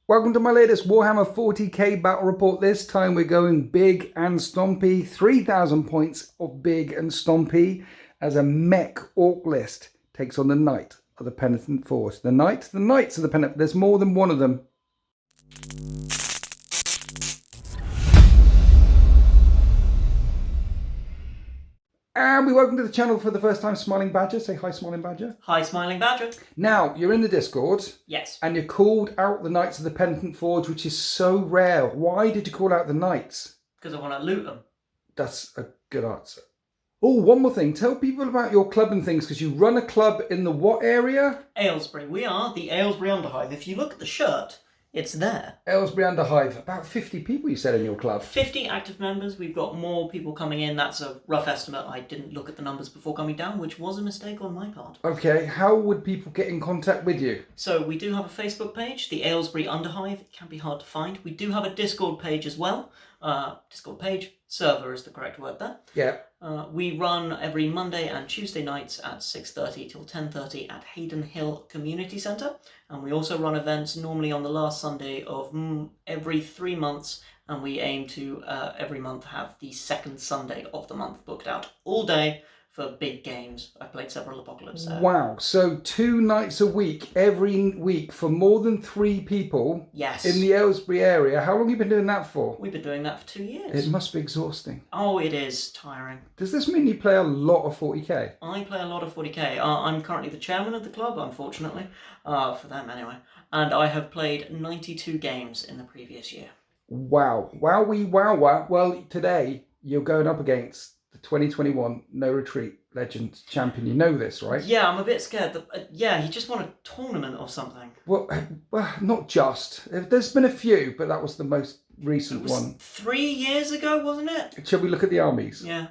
Welcome to my latest Warhammer 40k battle report. This time we're going big and stompy. 3,000 points of big and stompy as a mech orc list takes on the Knight of the Penitent Force. The Knights of the Penitent. There's more than one of them. And we welcome to the channel for the first time, Smiling Badger. Say hi, Smiling Badger. Hi, Smiling Badger. Now, you're in the Discord. Yes. And you called out the Knights of the Penitent Forge, which is so rare. Why did you call out the Knights? Because I want to loot them. That's a good answer. Oh, one more thing. Tell people about your club and things, because you run a club in the what area? Aylesbury. We are the Aylesbury Underhive. If you look at the shirt, it's there. Aylesbury Underhive. About 50 people you said in your club. 50 active members. We've got more people coming in. That's a rough estimate. I didn't look at the numbers before coming down, which was a mistake on my part. Okay, how would people get in contact with you? So we do have a Facebook page, the Aylesbury Underhive. It can be hard to find. We do have a Discord page as well. Discord page. Server is the correct word there. Yeah. We run every Monday and Tuesday nights at 6:30 till 10:30 at Hayden Hill Community Centre. And we also run events normally on the last Sunday of every 3 months. And we aim to every month have the second Sunday of the month booked out all day for big games. I've played several Apocalypse there. Wow, so 2 nights a week, every week, for more than 3 people. Yes. In the Aylesbury area. How long have you been doing that for? We've been doing that for 2 years. It must be exhausting. Oh, it is tiring. Does this mean you play a lot of 40k? I play a lot of 40k. I'm currently the chairman of the club, unfortunately, for them anyway. And I have played 92 games in the previous year. Wow. Wowee wow. Well, today you're going up against the 2021 No Retreat Legends champion. You know this, right? Yeah, I'm a bit scared. He just won a tournament or something. Well, not just. There's been a few, but that was the most recent one. 3 years ago, wasn't it? Shall we look at the armies? Yeah.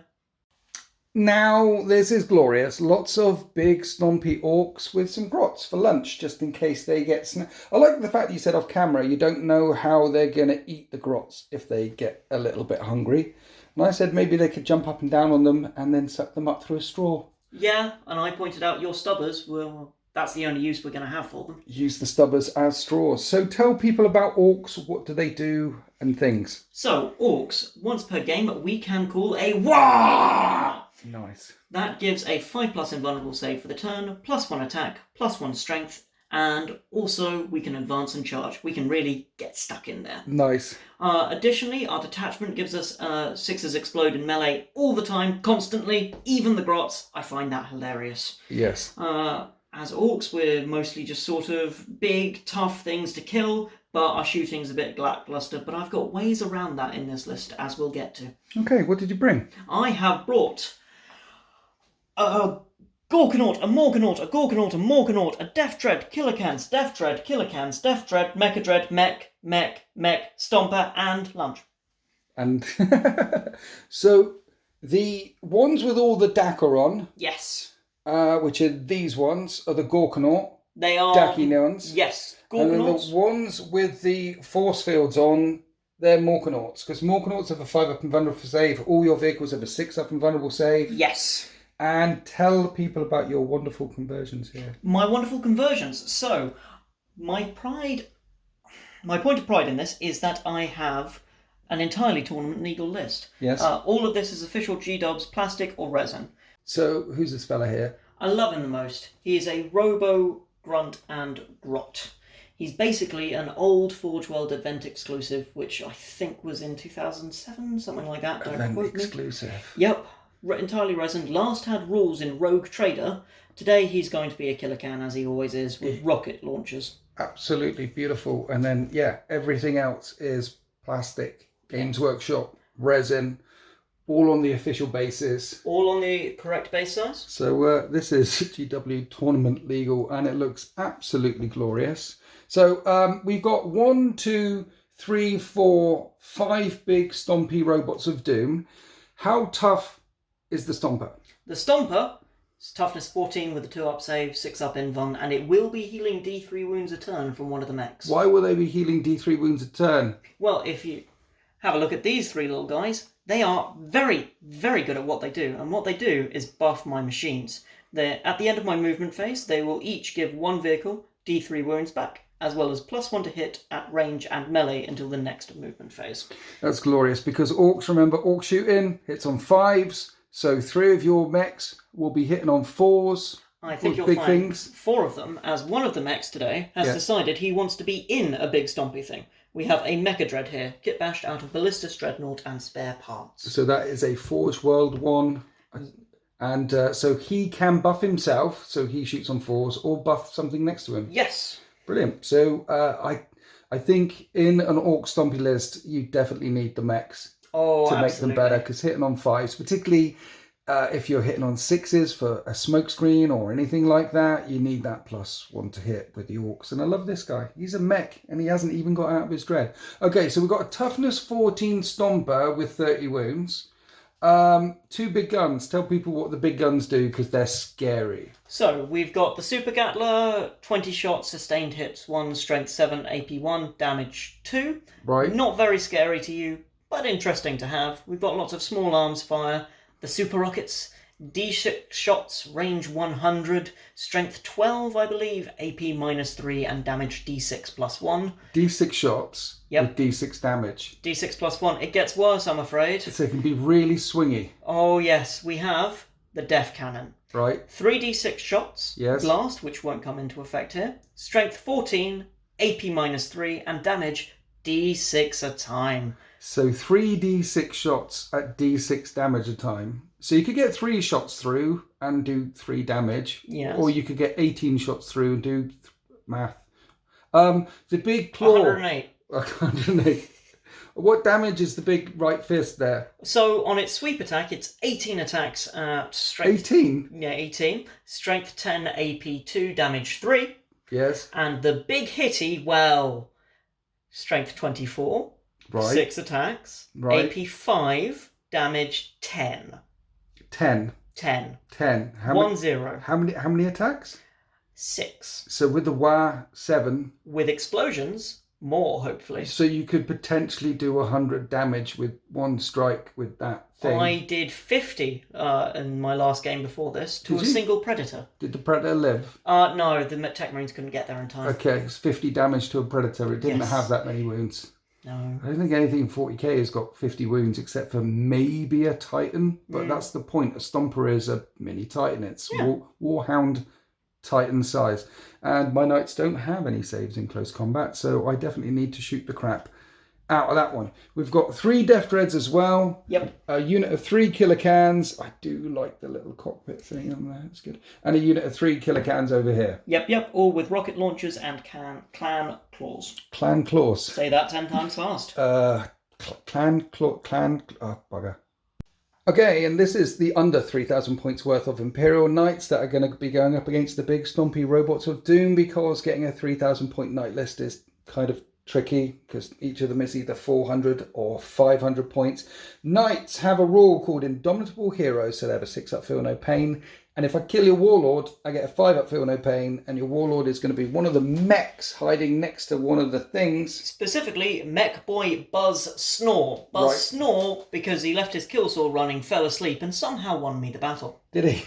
Now, this is glorious. Lots of big stompy orcs with some grots for lunch, just in case they get I like the fact that you said off camera you don't know how they're going to eat the grots if they get a little bit hungry. And I said maybe they could jump up and down on them and then suck them up through a straw. Yeah, and I pointed out your stubbers, well, that's the only use we're going to have for them. Use the stubbers as straws. So tell people about orcs, what do they do and things. So, orcs, once per game, we can call a Wah! Nice. That gives a 5+ invulnerable save for the turn, +1 attack, +1 strength, and also we can advance and charge. We can really get stuck in there. Nice. Additionally, our detachment gives us 6s explode in melee all the time, constantly, even the grots. I find that hilarious. Yes. As orcs, we're mostly just sort of big, tough things to kill, but our shooting's a bit lackluster. But I've got ways around that in this list, as we'll get to. Okay, what did you bring? I have brought a Gorkanaut, a Morganaut, a Gorkanaut, a Morganaut, a Death Dread, Killercans, Death Dread, Killercans, Death Dread, Mecha Dread, Mech, Stomper, and Lunch. And so the ones with all the Dakar on, Yes. which are these ones, are the Gorkanaut. They are... Dacky ones. Yes. And then Gorkanauts. the ones with the force fields on, they're Morganauts. Because Morganauts have a 5-up invulnerable save. All your vehicles have a 6-up invulnerable save. Yes. And tell people about your wonderful conversions here. My wonderful conversions. So, my point of pride in this is that I have an entirely tournament legal list. Yes. All of this is official G-dubs, plastic or resin. So, who's this fella here? I love him the most. He is a Robo, Grunt and Grot. He's basically an old Forge World event exclusive, which I think was in 2007, something like that. Event exclusive. Yep. Entirely resin. Last had rules in Rogue Trader. Today he's going to be a killer can, as he always is, with rocket launchers. Absolutely beautiful. And then, yeah, everything else is plastic, Games Workshop, resin, all on the official basis. All on the correct base size. So this is GW Tournament Legal, and it looks absolutely glorious. So we've got 1, 2, 3, 4, 5 big stompy robots of doom. How tough is the Stomper? The Stomper is toughness 14 with a 2-up save, 6-up invuln, and it will be healing D3 wounds a turn from one of the mechs. Why will they be healing D3 wounds a turn? Well, if you have a look at these 3 little guys, they are very, very good at what they do. And what they do is buff my machines. At the end of my movement phase, they will each give 1 vehicle D3 wounds back, as well as +1 to hit at range and melee until the next movement phase. That's glorious, because orcs, remember, orc shooting hits on 5s, so 3 of your mechs will be hitting on 4s. I think you'll big find things. 4 of them, as one of the mechs today has decided he wants to be in a big stompy thing. We have a Mecha Dread here, kit bashed out of Ballistus Dreadnought and spare parts. So that is a Forge World 1. And so he can buff himself, so he shoots on 4s, or buff something next to him. Yes. Brilliant. So I think in an Orc Stompy list, you definitely need the mechs to make them better, because hitting on 5s, particularly if you're hitting on 6s for a smokescreen or anything like that, you need that +1 to hit with the Orcs. And I love this guy. He's a mech, and he hasn't even got out of his dread. Okay, so we've got a toughness 14 Stomper with 30 wounds. 2 big guns. Tell people what the big guns do, because they're scary. So we've got the Super Gatler, 20 shots, sustained hits 1, strength 7, AP 1, damage 2. Right. Not very scary to you, but interesting to have. We've got lots of small arms fire. The Super Rockets, D6 shots, range 100, strength 12, I believe, AP -3, and damage D6 +1. D6 shots with D6 damage. D6 +1. It gets worse, I'm afraid. So it can be really swingy. Oh, yes. We have the Death Cannon. Right. 3d6 shots, Yes. blast, which won't come into effect here, strength 14, AP -3, and damage D6 a time. So 3d6 shots at d6 damage a time. So you could get 3 shots through and do 3 damage. Yes. Or you could get 18 shots through and do math. The big claw. 108. 108. What damage is the big right fist there? So on its sweep attack, it's 18 attacks at strength. 18? Yeah, 18. Strength 10, AP 2, damage 3. Yes. And the big hitty, well, strength 24. Right. 6 attacks. Right. AP 5, damage 10. 10. 10. 10. 1-0. How many attacks? 6. So with the WA 7. With explosions, more, hopefully. So you could potentially do 100 damage with 1 strike with that thing. I did 50 in my last game before this to Did a you? single Predator. Did the Predator live? No, the Tech Marines couldn't get there in time. Okay, it's 50 damage to a Predator. It didn't Yes. have that many wounds. No. I don't think anything in 40k has got 50 wounds except for maybe a Titan. But that's the point. A Stomper is a mini Titan. It's Warhound Titan size. And my Knights don't have any saves in close combat, so I definitely need to shoot the crap out of that one. We've got 3 Death Dreads as well. Yep. A unit of 3 killer cans. I do like the little cockpit thing on there. It's good. And a unit of 3 killer cans over here. Yep. All with rocket launchers and clan claws. Clan Claws. Say that 10 times fast. Clan. Oh, bugger. Okay, and this is the under 3,000 points worth of Imperial Knights that are going to be going up against the big stompy robots of doom, because getting a 3,000 point knight list is kind of tricky, because each of them is either 400 or 500 points. Knights have a rule called Indomitable Heroes, so they have a 6 up, feel no pain. And if I kill your Warlord, I get a 5 up, feel no pain, and your Warlord is going to be one of the mechs hiding next to one of the things. Specifically, Mech Boy Buzz Snore. Buzz Snore because he left his kill saw running, fell asleep, and somehow won me the battle. Did he?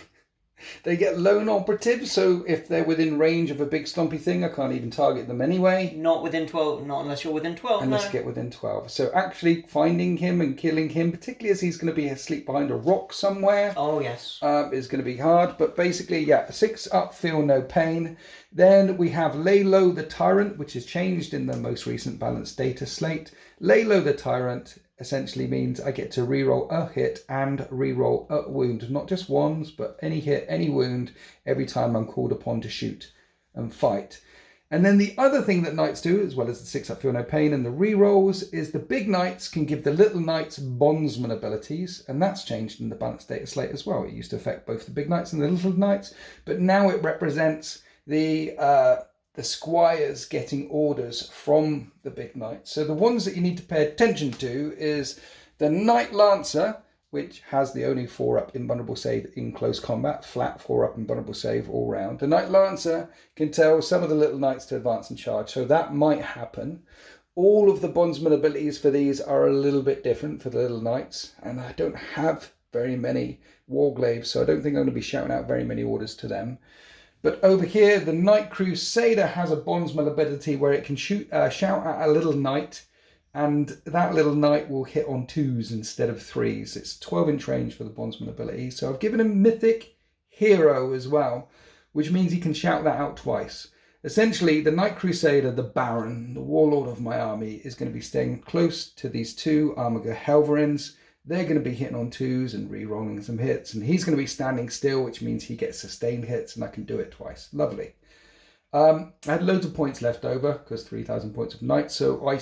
They get lone operatives, so if they're within range of a big stompy thing, I can't even target them anyway. Not within 12, not unless you're within 12, Unless no. you get within 12. So actually finding him and killing him, particularly as he's going to be asleep behind a rock somewhere, Oh, yes. is going to be hard. But basically, yeah, 6 up, feel no pain. Then we have Lay Low the Tyrant, which is changed in the most recent balanced data slate. Lay Low the Tyrant essentially means I get to reroll a hit and reroll a wound. Not just ones, but any hit, any wound, every time I'm called upon to shoot and fight. And then the other thing that knights do, as well as the 6 up, feel no pain and the rerolls, is the big knights can give the little knights bondsman abilities, and that's changed in the balanced data slate as well. It used to affect both the big knights and the little knights, but now it represents the squires getting orders from the big knights. So the ones that you need to pay attention to is the Knight Lancer, which has the only 4 up invulnerable save in close combat, flat 4 up invulnerable save all round. The Knight Lancer can tell some of the little knights to advance and charge, so that might happen. All of the bondsman abilities for these are a little bit different for the little knights, and I don't have very many warglaves, so I don't think I'm going to be shouting out very many orders to them. But over here, the Knight Crusader has a bondsman ability where it can shout at a little knight, and that little knight will hit on 2s instead of 3s. It's 12-inch range for the bondsman ability. So I've given him Mythic Hero as well, which means he can shout that out twice. Essentially, the Knight Crusader, the Baron, the warlord of my army, is going to be staying close to these 2 Armiger Helverins. They're going to be hitting on 2s and re-rolling some hits. And he's going to be standing still, which means he gets sustained hits, and I can do it twice. Lovely. I had loads of points left over, because 3,000 points of Knight. So I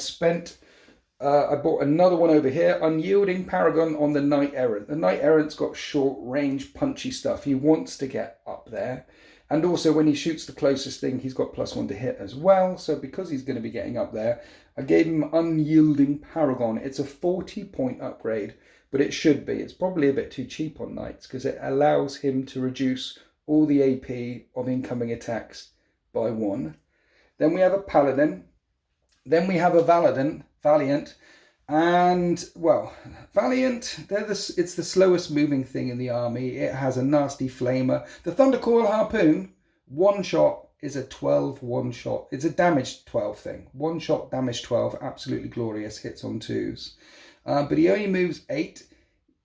bought another one over here, Unyielding Paragon on the Knight Errant. The Knight Errant's got short range, punchy stuff. He wants to get up there. And also when he shoots the closest thing, he's got +1 to hit as well. So because he's going to be getting up there, I gave him Unyielding Paragon. It's a 40-point upgrade. But it should be. It's probably a bit too cheap on Knights because it allows him to reduce all the AP of incoming attacks by 1. Then we have a Paladin. Then we have a Valiant. And, well, Valiant, it's the slowest moving thing in the army. It has a nasty flamer. The Thundercoil Harpoon, 1 shot is a 12 1-shot. It's a damage 12 thing. 1 shot, damage 12, absolutely glorious, hits on 2s. But he only moves 8,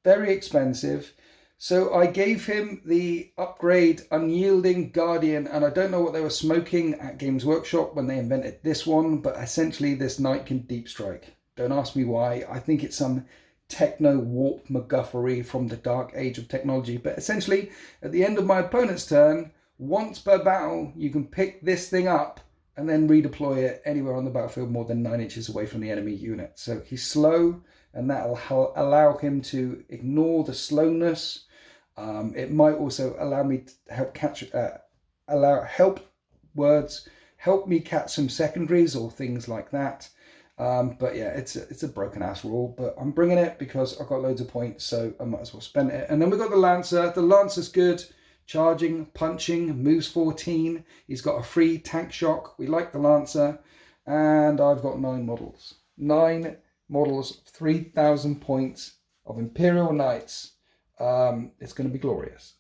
very expensive. So I gave him the upgrade Unyielding Guardian, and I don't know what they were smoking at Games Workshop when they invented this one, but essentially this knight can deep strike. Don't ask me why. I think it's some techno warp MacGuffery from the dark age of technology. But essentially, at the end of my opponent's turn, once per battle, you can pick this thing up and then redeploy it anywhere on the battlefield more than 9 inches away from the enemy unit. So he's slow, and that'll allow him to ignore the slowness. It might also allow me to help me catch some secondaries or things like that. But yeah, it's a broken ass rule, but I'm bringing it because I've got loads of points, so I might as well spend it. And then we've got the Lancer. The Lancer's good. Charging, punching, moves 14. He's got a free tank shock. We like the Lancer. And I've got 9 models. 9 models, 3,000 points of Imperial Knights. It's going to be glorious.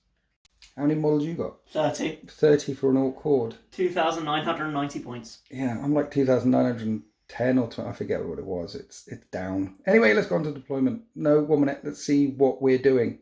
How many models you got? 30. 30 for an Orc Horde. 2,990 points. Yeah, I'm like 2,910 or 20. I forget what it was. It's down. Anyway, let's go on to deployment. No, 1 minute. Let's see what we're doing.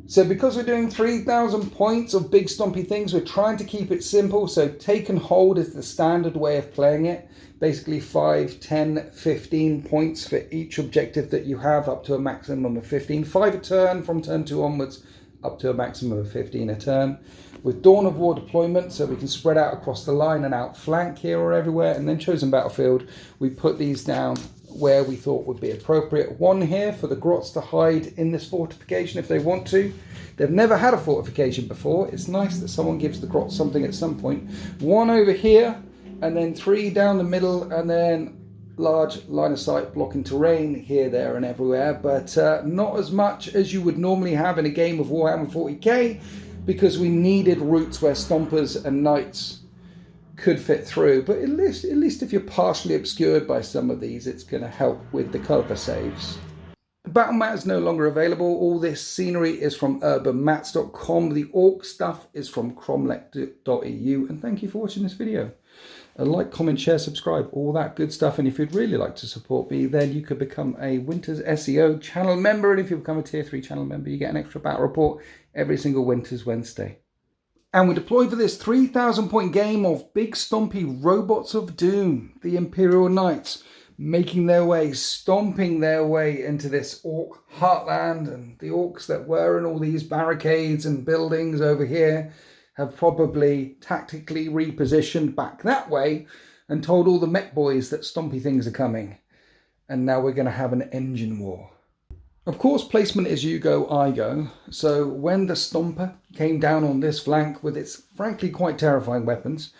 So because we're doing 3,000 points of big stompy things, we're trying to keep it simple. So take and hold is the standard way of playing it. Basically 5, 10, 15 points for each objective that you have, up to a maximum of 15. 5 a turn from turn 2 onwards, up to a maximum of 15 a turn. With Dawn of War deployment, so we can spread out across the line and outflank here or everywhere. And then Chosen Battlefield, we put these down where we thought would be appropriate. 1 here for the Grots to hide in this fortification if they want to. They've never had a fortification before. It's nice that someone gives the Grots something at some point. 1 over here, and then 3 down the middle, and then large line of sight blocking terrain here, there and everywhere, but not as much as you would normally have in a game of Warhammer 40k, because we needed routes where Stompers and Knights could fit through. But at least if you're partially obscured by some of these, it's going to help with the cover saves. The battle mat is no longer available. All this scenery is from urbanmats.com. The Orc stuff is from cromlech.eu. And thank you for watching this video. Like, comment, share, subscribe, all that good stuff. And if you'd really like to support me, then you could become a Winters SEO channel member. And if you become a tier 3 channel member, you get an extra battle report every single Winters Wednesday. And we deploy for this 3,000 point game of big stompy robots of doom, the Imperial Knights, making their way, stomping their way into this Orc heartland. And the Orcs that were in all these barricades and buildings over here have probably tactically repositioned back that way and told all the mech boys that stompy things are coming. And now we're going to have an engine war. Of course, placement is you go, I go. So when the Stomper came down on this flank with its frankly quite terrifying weapons,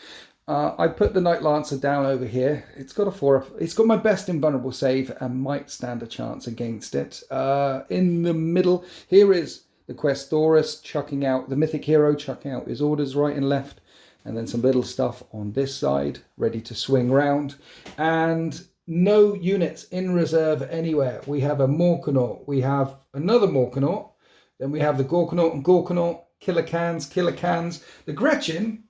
I put the Knight Lancer down over here. It's got a 4. It's got my best invulnerable save and might stand a chance against it. In the middle, here is the Questorus chucking out, the Mythic Hero chucking out his orders right and left. And then some little stuff on this side, ready to swing round. And no units in reserve anywhere. We have a Morkanaut, we have another Morkanaut, then we have the Gorkanaut and Gorkanaut, killer cans. The Gretchen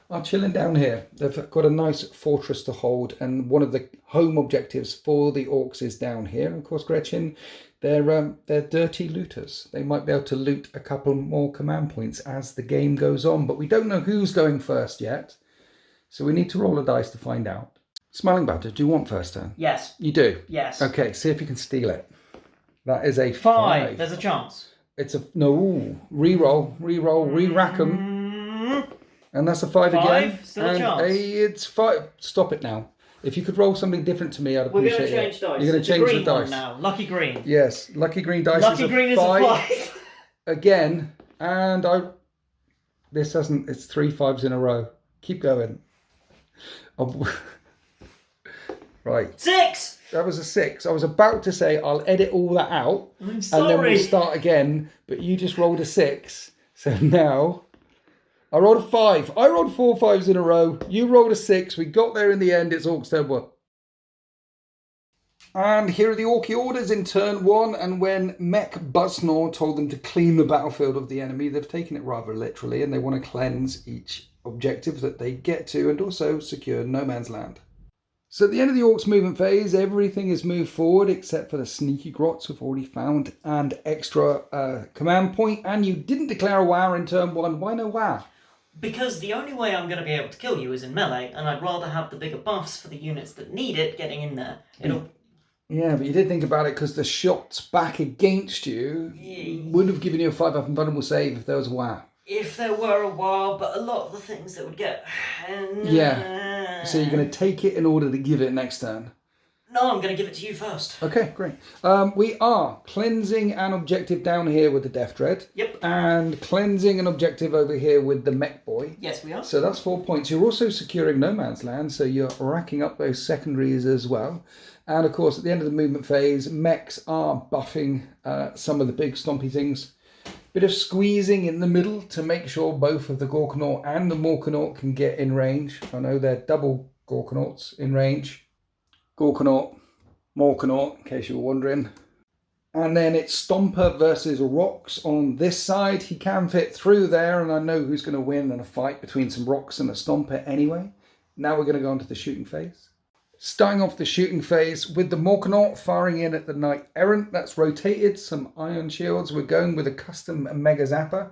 are chilling down here. They've got a nice fortress to hold, and one of the home objectives for the orcs is down here. And of course, Gretchen, they're dirty looters. They might be able to loot a couple more command points as the game goes on, but we don't know who's going first yet. So we need to roll a dice to find out. Smiling Badger, do you want first turn? Yes. You do? Yes. Okay, see if you can steal it. That is a 5. There's a chance. It's a no. Re-roll, re-rack them, and that's a 5 again. Still a chance. It's 5. Stop it now. If you could roll something different to me, I'd We're appreciate it. going to change dice. You're going to change the dice now. Lucky green. Yes, lucky green dice. Lucky green is a 5 again, and this hasn't. It's 3 5s in a row. Keep going. Right. 6. That was a 6. I was about to say I'll edit all that out. I'm sorry. And then we'll start again. But you just rolled a 6. So now I rolled a 5. I rolled 4 5s in a row. You rolled a 6. We got there in the end. It's Orcs turn 1. And here are the Orky orders in turn 1. And when Mech Busnor told them to clean the battlefield of the enemy, they've taken it rather literally. And they want to cleanse each objective that they get to and also secure no man's land. So at the end of the Orcs movement phase, everything is moved forward except for the sneaky grots we've already found and extra command point. And you didn't declare a WoW in turn 1. Why no WoW? Because the only way I'm going to be able to kill you is in melee, and I'd rather have the bigger buffs for the units that need it getting in there. Yeah, but you did think about it because the shots back against you would have given you a 5 up and vulnerable save if there was a WoW. If there were a WoW, but a lot of the things that would get... Yeah. So you're going to take it in order to give it next turn? No, I'm going to give it to you first. Okay, great. We are cleansing an objective down here with the Death Dread. Yep. And cleansing an objective over here with the Mech Boy. Yes, we are. So that's 4 points. You're also securing no man's land, so you're racking up those secondaries as well. And of course, at the end of the movement phase, mechs are buffing some of the big stompy things. Bit of squeezing in the middle to make sure both of the Gorkanaut and the Morkanaut can get in range. I know they're double Gorkanauts in range. Gorkanaut, Morkanaut, in case you were wondering. And then it's Stomper versus Rocks on this side. He can fit through there, and I know who's going to win in a fight between some Rocks and a Stomper anyway. Now we're going to go on to the shooting phase. Starting off the shooting phase with the Morkanaut firing in at the Knight Errant. That's rotated, some iron shields. We're going with a custom Mega Zapper,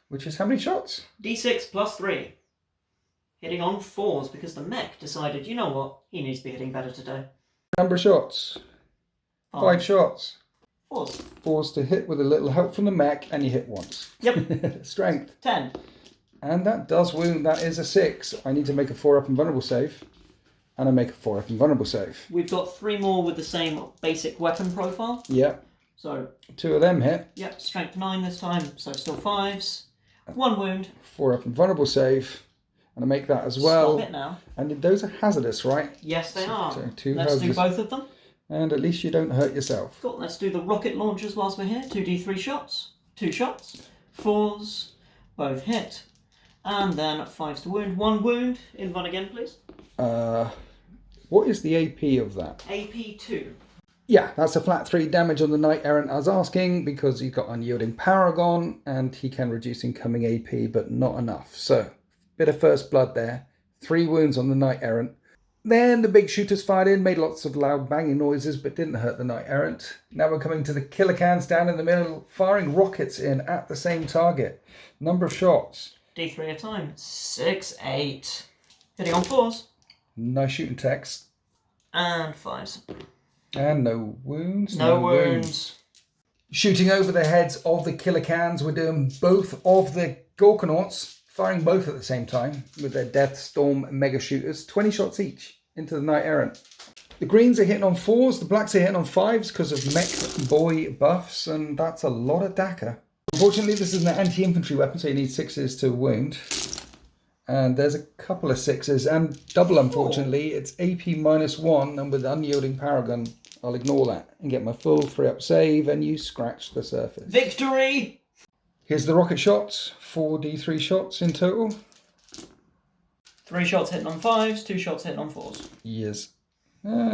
which is how many shots? D6 plus 3. Hitting on 4s because the mech decided, you know what, he needs to be hitting better today. Number of shots? 5 shots. 4s. 4s to hit with a little help from the mech, and you hit once. Yep. Strength. 10. And that does wound. That is a 6. I need to make a 4 up and vulnerable save. And I make a 4 up and vulnerable save. We've got 3 more with the same basic weapon profile. Yep. So 2 of them hit. Yep, strength 9 this time, so still 5s. 1 wound. 4 up and vulnerable save. And I make that as well. Stop it now. And those are hazardous, right? Yes, they are. So 2 Let's hazardous. do both of them. And at least you don't hurt yourself. Cool, let's do the rocket launchers whilst we're here. 2d3 shots. 2 shots. 4s. Both hit. And then 5s to wound. 1 wound. Invon again, please. What is the AP of that? AP 2. Yeah, that's a flat 3 damage on the Knight Errant. I was asking because he's got Unyielding Paragon and he can reduce incoming AP, but not enough. So, bit of first blood there. 3 wounds on the Knight Errant. Then the big shooters fired in, made lots of loud banging noises, but didn't hurt the Knight Errant. Now we're coming to the killer cans down in the middle, firing rockets in at the same target. Number of shots. D3 at a time. 6, 8. Hitting on 4s. Nice shooting text. And 5s. And no wounds. No wounds. Shooting over the heads of the killer cans. We're doing both of the Gorkanauts, firing both at the same time with their Death Storm mega shooters. 20 shots each into the Knight Errant. The greens are hitting on 4s, the blacks are hitting on 5s because of Mech Boy buffs, and that's a lot of Dakar. Unfortunately, this is an anti-infantry weapon, so you need 6s to wound. And there's a couple of 6s, and double, unfortunately. It's AP -1, and with Unyielding Paragon, I'll ignore that and get my full 3-up save, and you scratch the surface. Victory! Here's the rocket shots, 4d3 shots in total. 3 shots hitting on 5s, 2 shots hitting on 4s. Yes.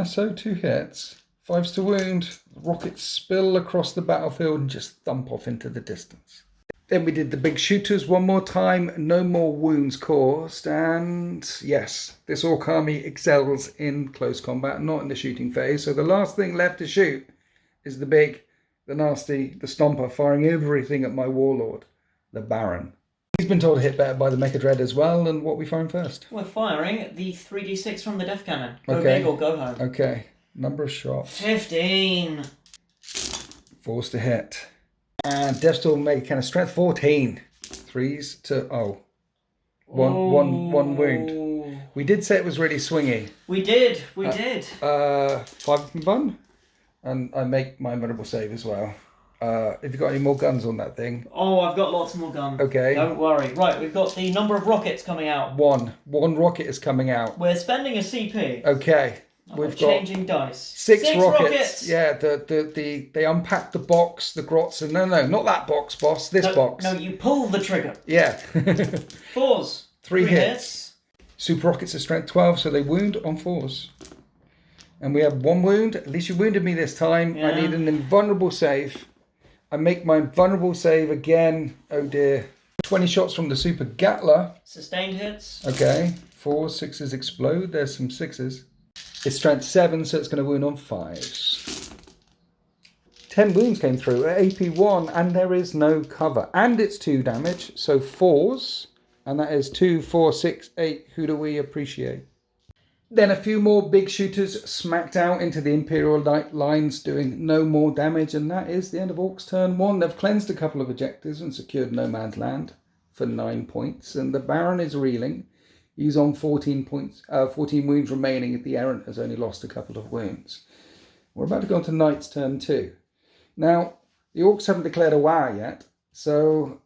So 2 hits. 5s to wound, rockets spill across the battlefield and just thump off into the distance. Then we did the big shooters one more time. No more wounds caused. And yes, this Ork army excels in close combat, not in the shooting phase. So the last thing left to shoot is the big, the nasty, the Stomper, firing everything at my warlord, the Baron. He's been told to hit better by the Mecha Dread as well. And what we firing first? We're firing the 3d6 from the Death Cannon. Go Okay. big or go home. Okay. Number of shots. 15. Force to hit. And Deathstorm Mega Cannon strength 14. 3s to one wound. We did say it was really swingy. We did. 5 from fun. And I make my memorable save as well. Have you got any more guns on that thing? Oh, I've got lots more guns. Okay. Don't worry. Right, we've got the number of rockets coming out. One rocket is coming out. We're spending a CP. Okay. We've got changing dice. 6 rockets. Yeah, they unpack the box, the grots, and no, not that box, boss. This box. No, you pull the trigger. Yeah. 4s. 3 hits. Super rockets are strength 12, so they wound on 4s. And we have 1 wound. At least you wounded me this time. Yeah. I need an invulnerable save. I make my vulnerable save again. Oh dear. 20 shots from the Super Gatler. Sustained hits. Okay. 4, 6s explode. There's some 6s. It's strength 7, so it's going to wound on 5s. 10 wounds came through at AP 1, and there is no cover. And it's 2 damage, so 4s. And that is 2, 4, 6, 8. Who do we appreciate? Then a few more big shooters smacked out into the Imperial Knight lines, doing no more damage, and that is the end of Orcs turn 1. They've cleansed a couple of objectives and secured no man's land for 9 points, and the Baron is reeling. He's on 14 points, 14 wounds remaining. The Errant has only lost a couple of wounds. We're about to go on to Knight's turn 2. Now, the Orcs haven't declared a war yet, so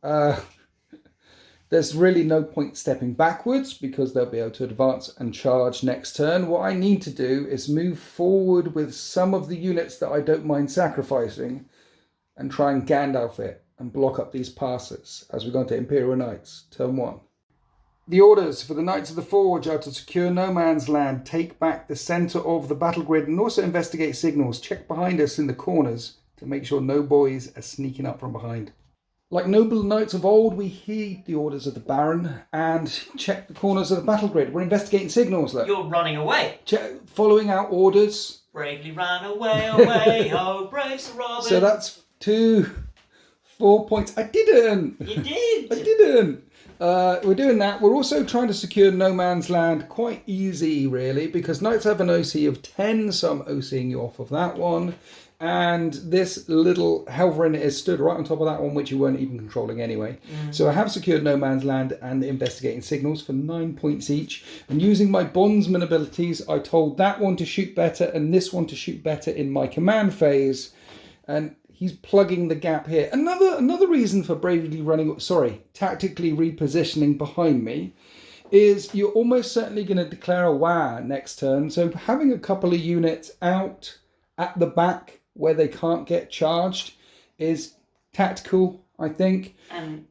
there's really no point stepping backwards because they'll be able to advance and charge next turn. What I need to do is move forward with some of the units that I don't mind sacrificing and try and Gandalf it and block up these passes as we go into Imperial Knights, turn 1. The orders for the Knights of the Forge are to secure no man's land, take back the centre of the battle grid, and also investigate signals. Check behind us in the corners to make sure no boys are sneaking up from behind. Like noble knights of old, we heed the orders of the Baron and check the corners of the battle grid. We're investigating signals, look. You're running away. Following out orders. Bravely ran away, oh, brave Sir Robin. So that's 2, 4 points. I didn't. You did. I didn't. We're doing that. We're also trying to secure no man's land quite easy, really, because knights have an OC of 10, so I'm OCing you off of that one. And this little Helverin is stood right on top of that one, which you weren't even controlling anyway. So I have secured no man's land and investigating signals for 9 points each. And using my bondsman abilities, I told that one to shoot better and this one to shoot better in my command phase. And he's plugging the gap here. Another reason for tactically repositioning behind me is you're almost certainly going to declare a war next turn. So having a couple of units out at the back where they can't get charged is tactical, I think. And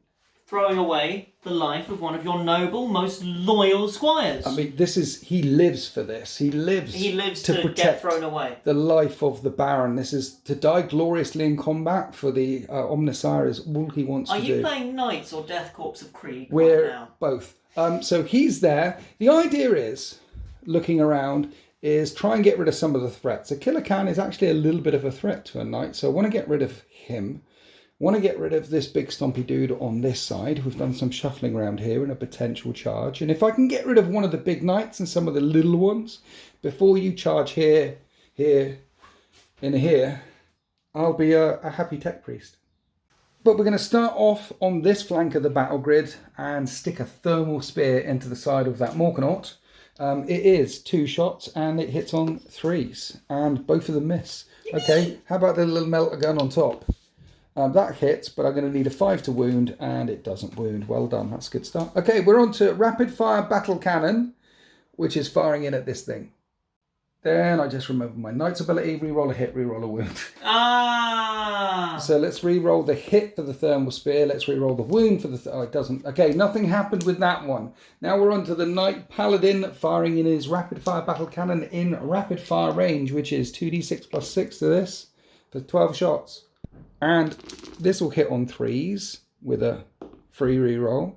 throwing away the life of one of your noble, most loyal squires. I mean, he lives for this. He lives to protect get thrown away. The life of the Baron. This is to die gloriously in combat for the Omnissiah is all he wants to do. Are you playing Knights or Death Corps of Krieg We're right now? both. So he's there. The idea is, looking around, is try and get rid of some of the threats. A Killer Khan is actually a little bit of a threat to a knight, so I want to get rid of him. I want to get rid of this big stompy dude on this side. We've done some shuffling around here in a potential charge. And if I can get rid of one of the big knights and some of the little ones, before you charge here, and here, I'll be a happy tech priest. But we're going to start off on this flank of the battle grid and stick a thermal spear into the side of that Morkanaut. It is 2 shots and it hits on 3s and both of them miss. Okay, how about the little melter gun on top? That hits, but I'm going to need a 5 to wound and it doesn't wound. Well done, that's a good start. Okay, we're on to rapid fire battle cannon, which is firing in at this thing. Then I just remember my knight's ability, reroll a hit, reroll a wound. So let's re-roll the hit for the thermal spear. Let's re-roll the wound for the... oh, it doesn't. Okay, nothing happened with that one. Now we're on to the Knight Paladin firing in his rapid-fire battle cannon in rapid-fire range, which is 2d6 plus 6 to this for 12 shots. And this will hit on 3s. with a free reroll.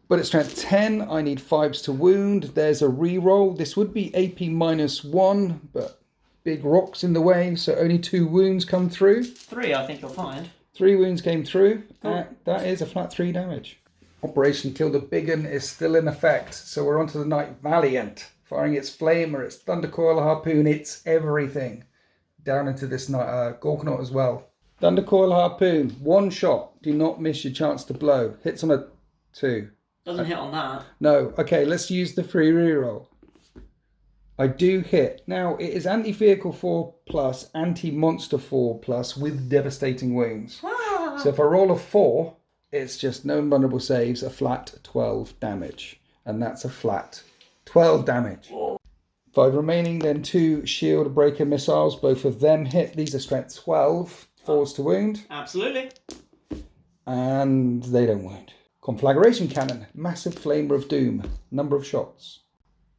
But at strength 10, I need 5s to wound. There's a reroll. This would be AP -1, but big rocks in the way, so only 2 wounds come through. 3, I think you'll find. 3 wounds came through. Cool. That is a flat 3 damage. Operation Kill the Big 'Un is still in effect, so we're on to the Knight Valiant, firing its flamer, its thunder coil harpoon, its everything, down into this Gorkanaut as well. Thunder coil harpoon, 1 shot. Do not miss your chance to blow. Hits on a 2. Doesn't hit on that. No. Okay, let's use the free reroll. I do hit. Now, it is anti-vehicle 4+, anti-monster 4+, with devastating wounds. So if I roll a 4, it's just no vulnerable saves, a flat 12 damage. And that's a flat 12 damage. 5 remaining, then 2 shield breaker missiles. Both of them hit. These are strength 12, 4s to wound. Absolutely. And they don't wound. Conflagration cannon, massive flamer of doom, number of shots.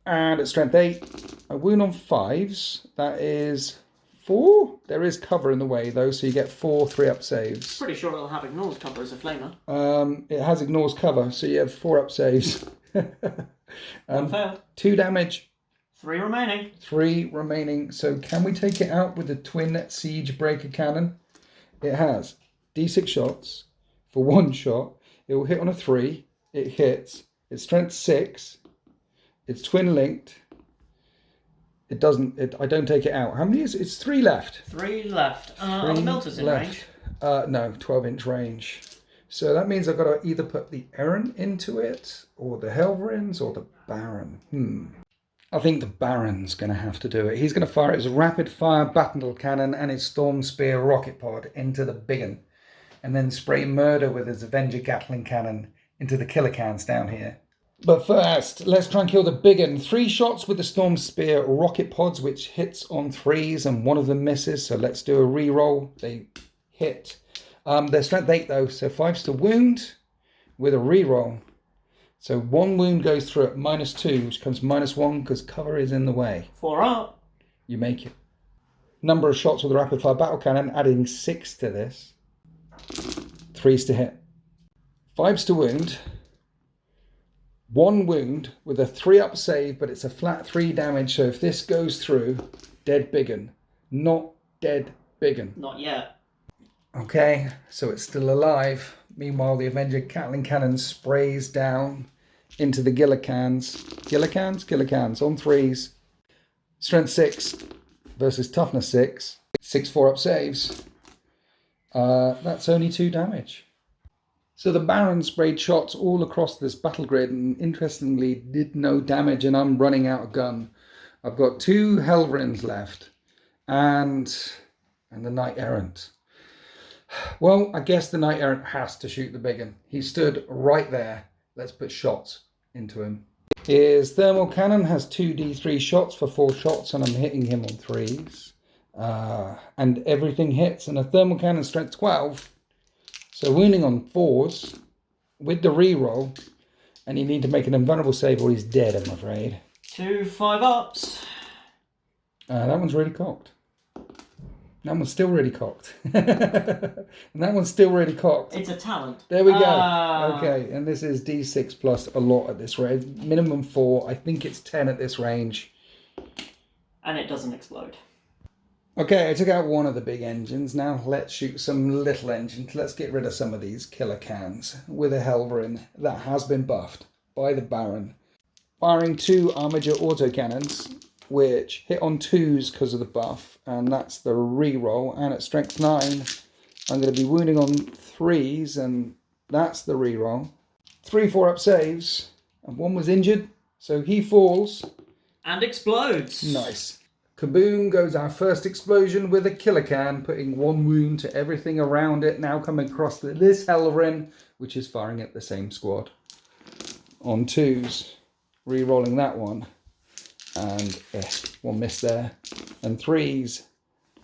And at strength 8, a wound on 5s, that is 4. There is cover in the way though, so you get 4 3-up saves. Pretty sure it'll have ignores cover as a flamer. It has ignores cover, so you have 4-up saves. 1 failed. 2 damage. 3 remaining. 3 remaining. So can we take it out with the twin siege breaker cannon? It has D6 shots for 1 shot. It will hit on a 3. It hits. It's strength 6. It's twin linked. It doesn't. I don't take it out. How many is it? It's 3 left. 3 left. Are the melters in range? No, 12-inch range. So that means I've got to either put the Errant into it, or the Helverins, or the Baron. I think the Baron's going to have to do it. He's going to fire his rapid fire battle cannon and his storm spear rocket pod into the big 'un, and then spray murder with his Avenger Gatling cannon into the killer cans down here. But first, let's try and kill the big 'un. 3 shots with the Storm Spear rocket pods, which hits on 3s and 1 of them misses. So let's do a reroll. They hit. They're strength 8 though, so 5s to wound with a reroll. So 1 wound goes through at -2, which comes -1 because cover is in the way. 4 up. You make it. Number of shots with the rapid fire battle cannon, adding 6 to this. 3s to hit. 5s to wound. 1 wound with a 3-up save, but it's a flat 3 damage. So if this goes through, dead big 'un. Not dead big 'un. Not yet. Okay, so it's still alive. Meanwhile, the Avenger Gatling cannon sprays down into the Gillicans. Gillicans on 3s. Strength 6 versus toughness 6. 6 4-up saves. That's only 2 damage. So the Baron sprayed shots all across this battle grid and interestingly did no damage, and I'm running out of gun. I've got 2 Helverins left and the Knight Errant. Well, I guess the Knight Errant has to shoot the big 'un. He stood right there. Let's put shots into him. His thermal cannon has 2d3 shots for 4 shots, and I'm hitting him on 3s. And everything hits, and a thermal cannon strength 12. So wounding on 4s with the reroll, and you need to make an invulnerable save or he's dead, I'm afraid. 2 5-ups. That one's really cocked. That one's still really cocked. And that one's still really cocked. It's a talent. There we go. Okay, and this is D6 plus a lot at this range. Minimum 4. I think it's 10 at this range. And it doesn't explode. Okay, I took out one of the big engines. Now let's shoot some little engines. Let's get rid of some of these killer cans with a Helverin that has been buffed by the Baron. Firing 2 Armiger autocannons, which hit on 2s because of the buff, and that's the reroll. And at strength 9, I'm going to be wounding on 3s, and that's the reroll. 3 4-up saves, and 1 was injured, so he falls. And explodes. Nice. Kaboom goes our first explosion with a killer can, putting 1 wound to everything around it. Now coming across this Helverin, which is firing at the same squad. On 2s, re-rolling that one. And 1 miss there. And 3s,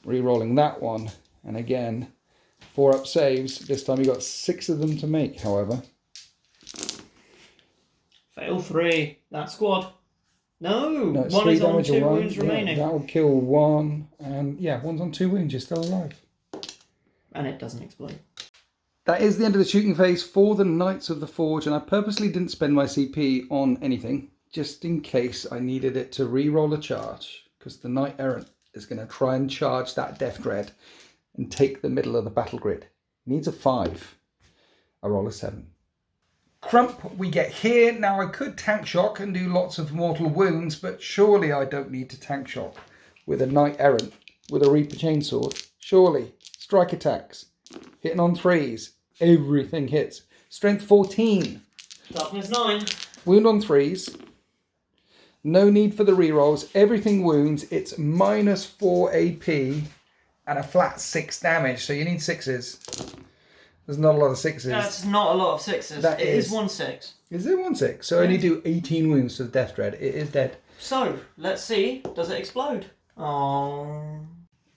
re-rolling that one. And again, 4-up saves. This time you got 6 of them to make, however. Fail 3. That squad. No, it's 1 3 is on damage 2 away. wounds remaining. That will kill 1. And yeah, 1's on 2 wounds. You're still alive. And it doesn't explode. That is the end of the shooting phase for the Knights of the Forge, and I purposely didn't spend my CP on anything, just in case I needed it to re-roll a charge, because the Knight Errant is going to try and charge that Death Dread and take the middle of the battle grid. He needs a 5. I roll a 7. Crump we get here. Now I could tank shock and do lots of mortal wounds, but surely I don't need to tank shock with a Knight Errant with a Reaper Chainsword. Surely. Strike attacks. Hitting on 3s. Everything hits. Strength 14. Toughness 9. Wound on 3s. No need for the rerolls. Everything wounds. It's minus 4 AP and a flat 6 damage. So you need 6s. There's not a lot of 6s. That's not a lot of 6s. It is 1 6. Is it 1 6? So only do 18 wounds to the Death Dread. It is dead. So, let's see. Does it explode? Oh.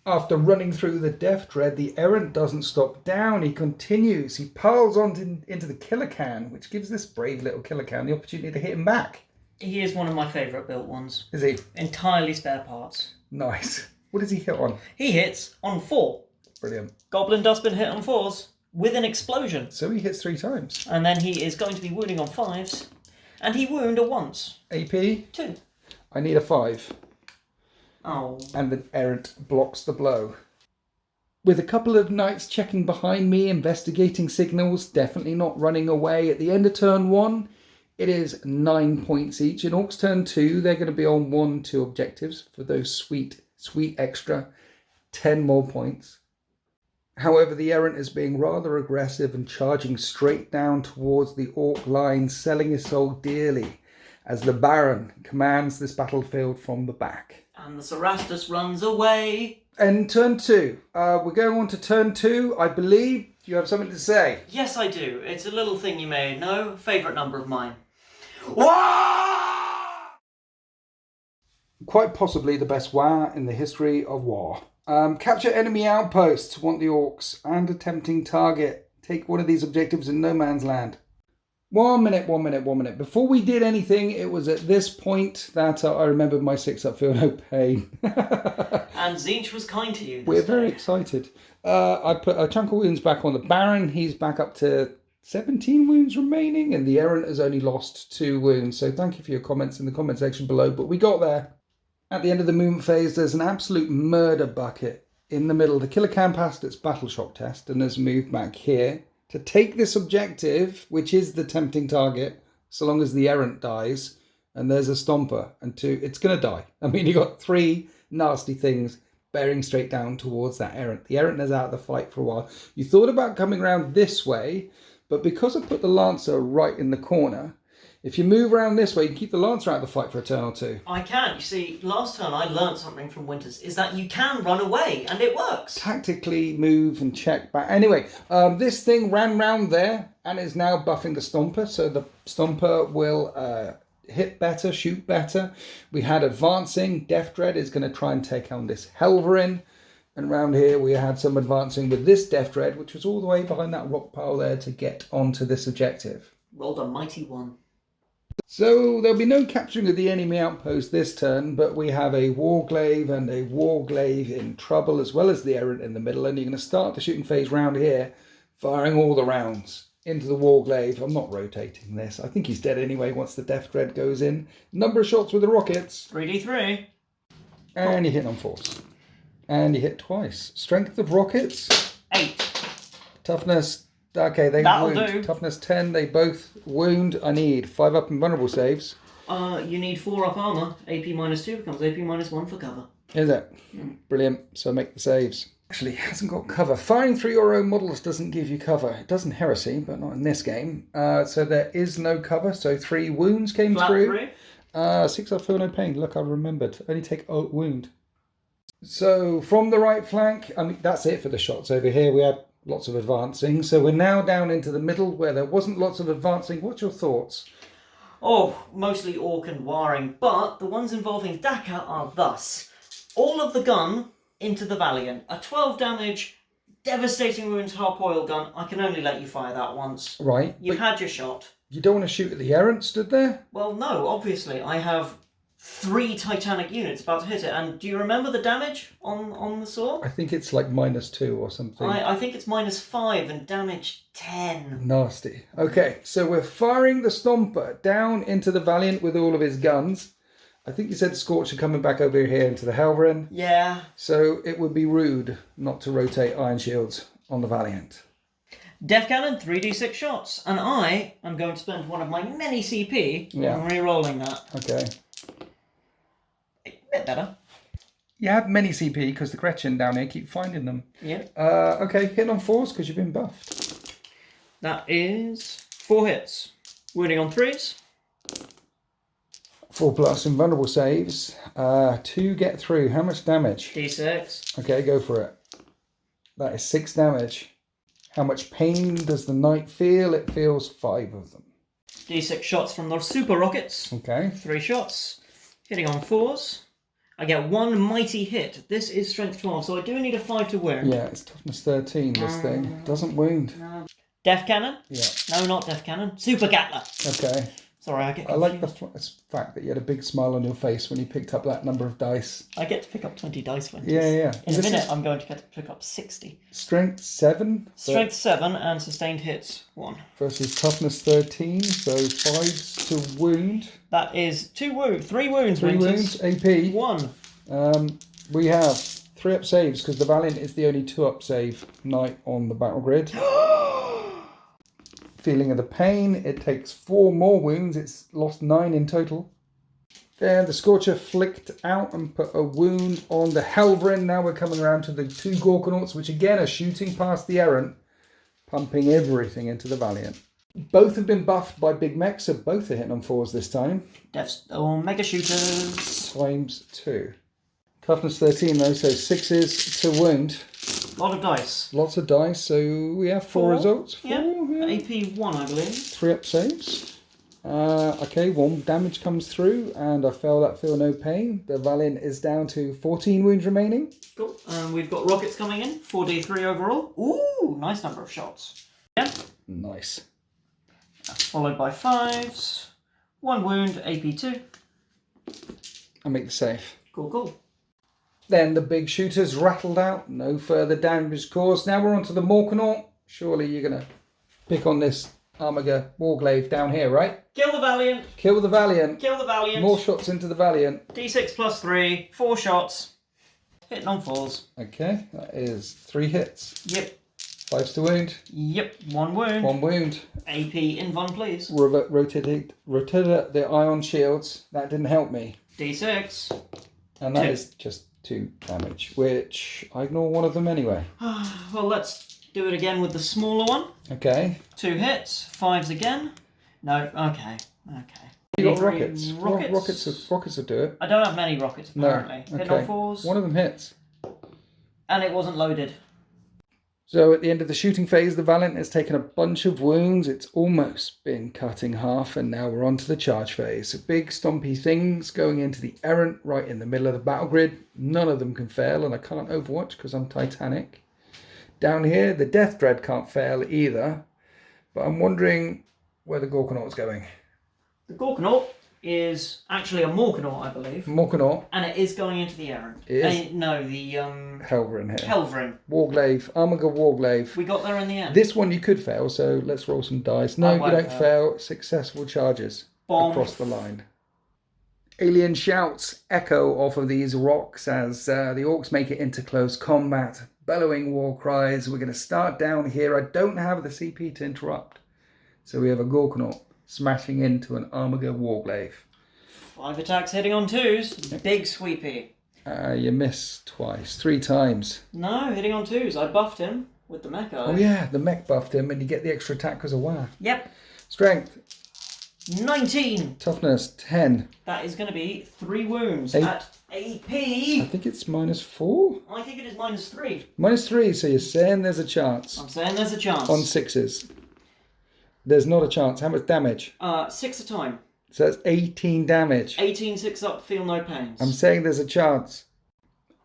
After running through the Death Dread, the Errant doesn't stop down. He continues. He piles on into the Killer Can, which gives this brave little Killer Can the opportunity to hit him back. He is one of my favourite built ones. Is he? Entirely spare parts. Nice. What does he hit on? He hits on 4. Brilliant. Goblin Dustbin hit on 4s with an explosion. So he hits 3 times. And then he is going to be wounding on 5s. And he wounded once. AP? 2. I need a 5. Oh. And the Errant blocks the blow. With a couple of knights checking behind me, investigating signals, definitely not running away. At the end of turn 1, it is 9 points each. In Orcs turn 2, they're going to be on 1-2 objectives for those sweet extra 10 more points. However, the Errant is being rather aggressive and charging straight down towards the Orc line, selling his soul dearly as the Baron commands this battlefield from the back. And the Cerastus runs away. And turn 2. We're going on to turn 2. I believe you have something to say. Yes, I do. It's a little thing you may know. Favourite number of mine. Wah! Quite possibly the best wah in the history of war. Capture enemy outposts. Want the Orcs and a tempting target. Take one of these objectives in no man's land. 1 minute. Before we did anything, it was at this point that I remembered my 6-up feel no pain. And Zinch was kind to you. We're very excited. I put a chunk of wounds back on the Baron. He's back up to 17 wounds remaining, and the Errant has only lost 2 wounds. So thank you for your comments in the comment section below. But we got there. At the end of the movement phase, there's an absolute murder bucket in the middle. The Killer Can passed its battle shock test and has moved back here to take this objective, which is the tempting target, so long as the Errant dies. And there's a Stomper, and 2, it's going to die. I mean, you got 3 nasty things bearing straight down towards that Errant. The Errant is out of the fight for a while. You thought about coming around this way, but because I put the Lancer right in the corner, if you move around this way, you can keep the Lancer out of the fight for a turn or 2. I can. You see, last turn I learned something from Winters, is that you can run away, and it works. Tactically move and check back. Anyway, this thing ran round there and is now buffing the Stomper, so the Stomper will hit better, shoot better. We had advancing. Death Dread is going to try and take on this Helverin. And round here we had some advancing with this Death Dread, which was all the way behind that rock pile there to get onto this objective. Rolled a mighty 1. So there'll be no capturing of the enemy outpost this turn, but we have a Warglaive and a Warglaive in trouble, as well as the Errant in the middle, and you're going to start the shooting phase round here, firing all the rounds into the Warglaive. I'm not rotating this. I think he's dead anyway once the Death Dread goes in. Number of shots with the rockets. 3d3. And you hit on force. And you hit twice. Strength of rockets. 8. Toughness. Okay, they That'll wound. do. Toughness 10. They both wound. I need 5-up and vulnerable saves. You need 4-up armour. AP -2 becomes AP -1 for cover. Is it? Brilliant. So make the saves. Actually, it hasn't got cover. Firing through your own models doesn't give you cover. It does in Heresy, but not in this game. So there is no cover. So 3 wounds came Flat through. 3. 6 I feel no pain. Look, I remembered. Only take a wound. So from the right flank, I mean, that's it for the shots over here. We had lots of advancing. So we're now down into the middle where there wasn't lots of advancing. What's your thoughts? Oh, mostly Orc and Warring, but the ones involving Dakar are thus. All of the gun into the Valiant. A 12 damage, devastating wounds harp oil gun. I can only let you fire that once. Right. You've had your shot. You don't want to shoot at the Errant stood there? Well, no, obviously. I have 3 Titanic units about to hit it. And do you remember the damage on the saw? I think it's like -2 or something. I think it's -5 and damage 10. Nasty. Okay, so we're firing the Stomper down into the Valiant with all of his guns. I think you said the Scorcher coming back over here into the Helverin. Yeah. So it would be rude not to rotate Iron Shields on the Valiant. Death Cannon, 3d6 shots. And I am going to spend one of my many CP on re-rolling that. Okay. A bit better. You have many CP because the Gretchen down here keep finding them. Yeah. Okay, hit on 4s because you've been buffed. That is 4 hits. Wounding on 3s. 4+ invulnerable saves. 2 get through. How much damage? D6. Okay, go for it. That is 6 damage. How much pain does the knight feel? It feels 5 of them. D6 shots from the super rockets. Okay. 3 shots. Hitting on 4s. I get 1 mighty hit. This is strength 12, so I do need a 5 to wound. Yeah, it's toughness 13, this thing. Doesn't wound. No. Death Cannon? Yeah. No, not Death Cannon. Super Gatler. Okay. Sorry, I get confused. I like the fact that you had a big smile on your face when you picked up that number of dice. I get to pick up 20 dice when Yeah. In a minute, I'm going to get to pick up 60. Strength 7. Strength 7 and sustained hits 1. Versus toughness 13, so 5s to wound. That is 3 wounds. 3 wounds, AP. 1. We have 3-up saves because the Valiant is the only 2-up save knight on the battle grid. Feeling of the pain, it takes 4 more wounds. It's lost 9 in total. Then the Scorcher flicked out and put a wound on the Helverin. Now we're coming around to the 2 Gorkanauts, which again are shooting past the Errant, pumping everything into the Valiant. Both have been buffed by Big Mech, so both are hitting on 4s this time. Mega Shooters. Times 2. Toughness 13 though, so 6s to wound. Lot of dice. Lots of dice, so we have 4 results. 4, yeah. AP 1, I believe. 3-up saves. Okay, 1 damage comes through, and I feel no pain. The Valiant is down to 14 wounds remaining. Cool. We've got rockets coming in. 4d3 overall. Ooh, nice number of shots. Yeah. Nice. Followed by 5s. 1 wound, AP 2. I make the save. Cool. Then the big shooters rattled out. No further damage caused. Now we're on to the Morkanaut. Surely you're going to pick on this Armiger Warglaive down here, right? Kill the Valiant. Kill the Valiant. Kill the Valiant. More shots into the Valiant. D6 plus 3. 4 shots. Hitting on 4s. Okay, that is 3 hits. Yep. 5s to wound. Yep. 1 wound. 1 wound. AP invuln, please. Rotated the ion shields. That didn't help me. D6. And that 2. is just 2 damage, which I ignore one of them anyway. Well, let's do it again with the smaller one. Okay. 2 hits. 5s again. No. Okay. You got rockets. Rockets. Rockets will do it. I don't have many rockets, apparently. No. Hit Okay. on 4s. One of them hits. And it wasn't loaded. So at the end of the shooting phase, the Valiant has taken a bunch of wounds. It's almost been cut in half, and now we're on to the charge phase. So big stompy things going into the Errant right in the middle of the battle grid. None of them can fail, and I can't overwatch because I'm Titanic. Down here, the Death Dread can't fail either, but I'm wondering where the Gorkanaut's going. The Gorkanaut is actually a Morkanaut, I believe. Morkanaut. And it is going into the Errant. It is. No, the Helverin here. Helverin. Warglaive. Armiger Warglaive. We got there in the end. This one you could fail, so let's roll some dice. No, you don't fail. Successful charges across the line. Alien shouts echo off of these rocks as the Orcs make it into close combat. Bellowing war cries. We're going to start down here. I don't have the CP to interrupt. So we have a Gorkanaut smashing into an Armiger Warglaive. 5 attacks hitting on 2s. Big sweepy. You miss twice. 3 times. No, hitting on 2s. I buffed him with the mecha. Oh yeah, the mech buffed him and you get the extra attack because of WAR. Yep. Strength. 19. Toughness. 10. That is going to be 3 wounds 8. at AP. I think it's -4. I think it is -3. -3, so you're saying there's a chance. I'm saying there's a chance. On 6s. There's not a chance. How much damage? 6 a time. So that's 18 damage. 18 6 up, feel no pains. I'm saying there's a chance.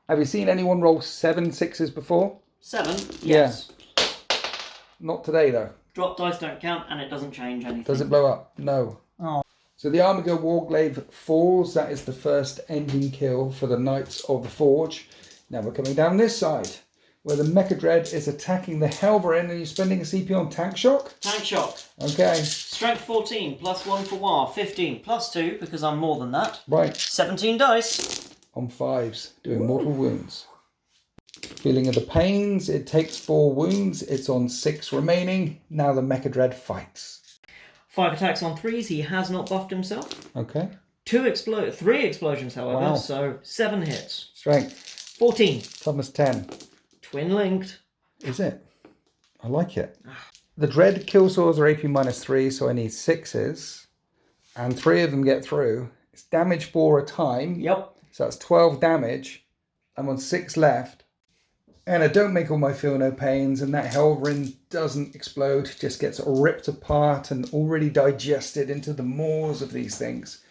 Have you seen anyone roll 7 6s before? 7? Yes. Not today though. Drop dice don't count and it doesn't change anything. Does it blow up? No. Oh. So the Armiger Warglaive falls. That is the first engine kill for the Knights of the Forge. Now we're coming down this side, where the Mecha Dread is attacking the Helverin, and you're spending a CP on Tank Shock? Tank Shock. Okay. Strength 14, +1 for War, 15, +2, because I'm more than that. Right. 17 dice. On 5s, doing mortal wounds. Feeling of the pains, it takes 4 wounds. It's on 6 remaining. Now the Mecha Dread fights. 5 attacks on 3s, he has not buffed himself. Okay. 3 explosions, however, Wow. so 7 hits. Strength. 14. Toughness 10. Twin linked. Is it? I like it. The Dread kill saws are AP -3, so I need 6s. And 3 of them get through. It's damage 4 a time. Yep. So that's 12 damage. I'm on 6 left. And I don't make all my feel no pains, and that Helverin doesn't explode, just gets ripped apart and already digested into the maws of these things,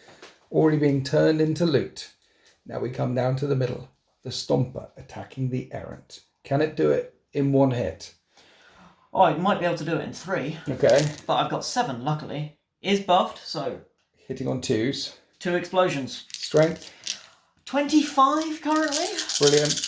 already being turned into loot. Now we come down to the middle, the Stomper attacking the Errant. Can it do it in 1 hit? Oh, I might be able to do it in 3. Okay. But I've got 7, luckily. Is buffed, so Hitting on 2s. 2 explosions. Strength. 25 currently. Brilliant.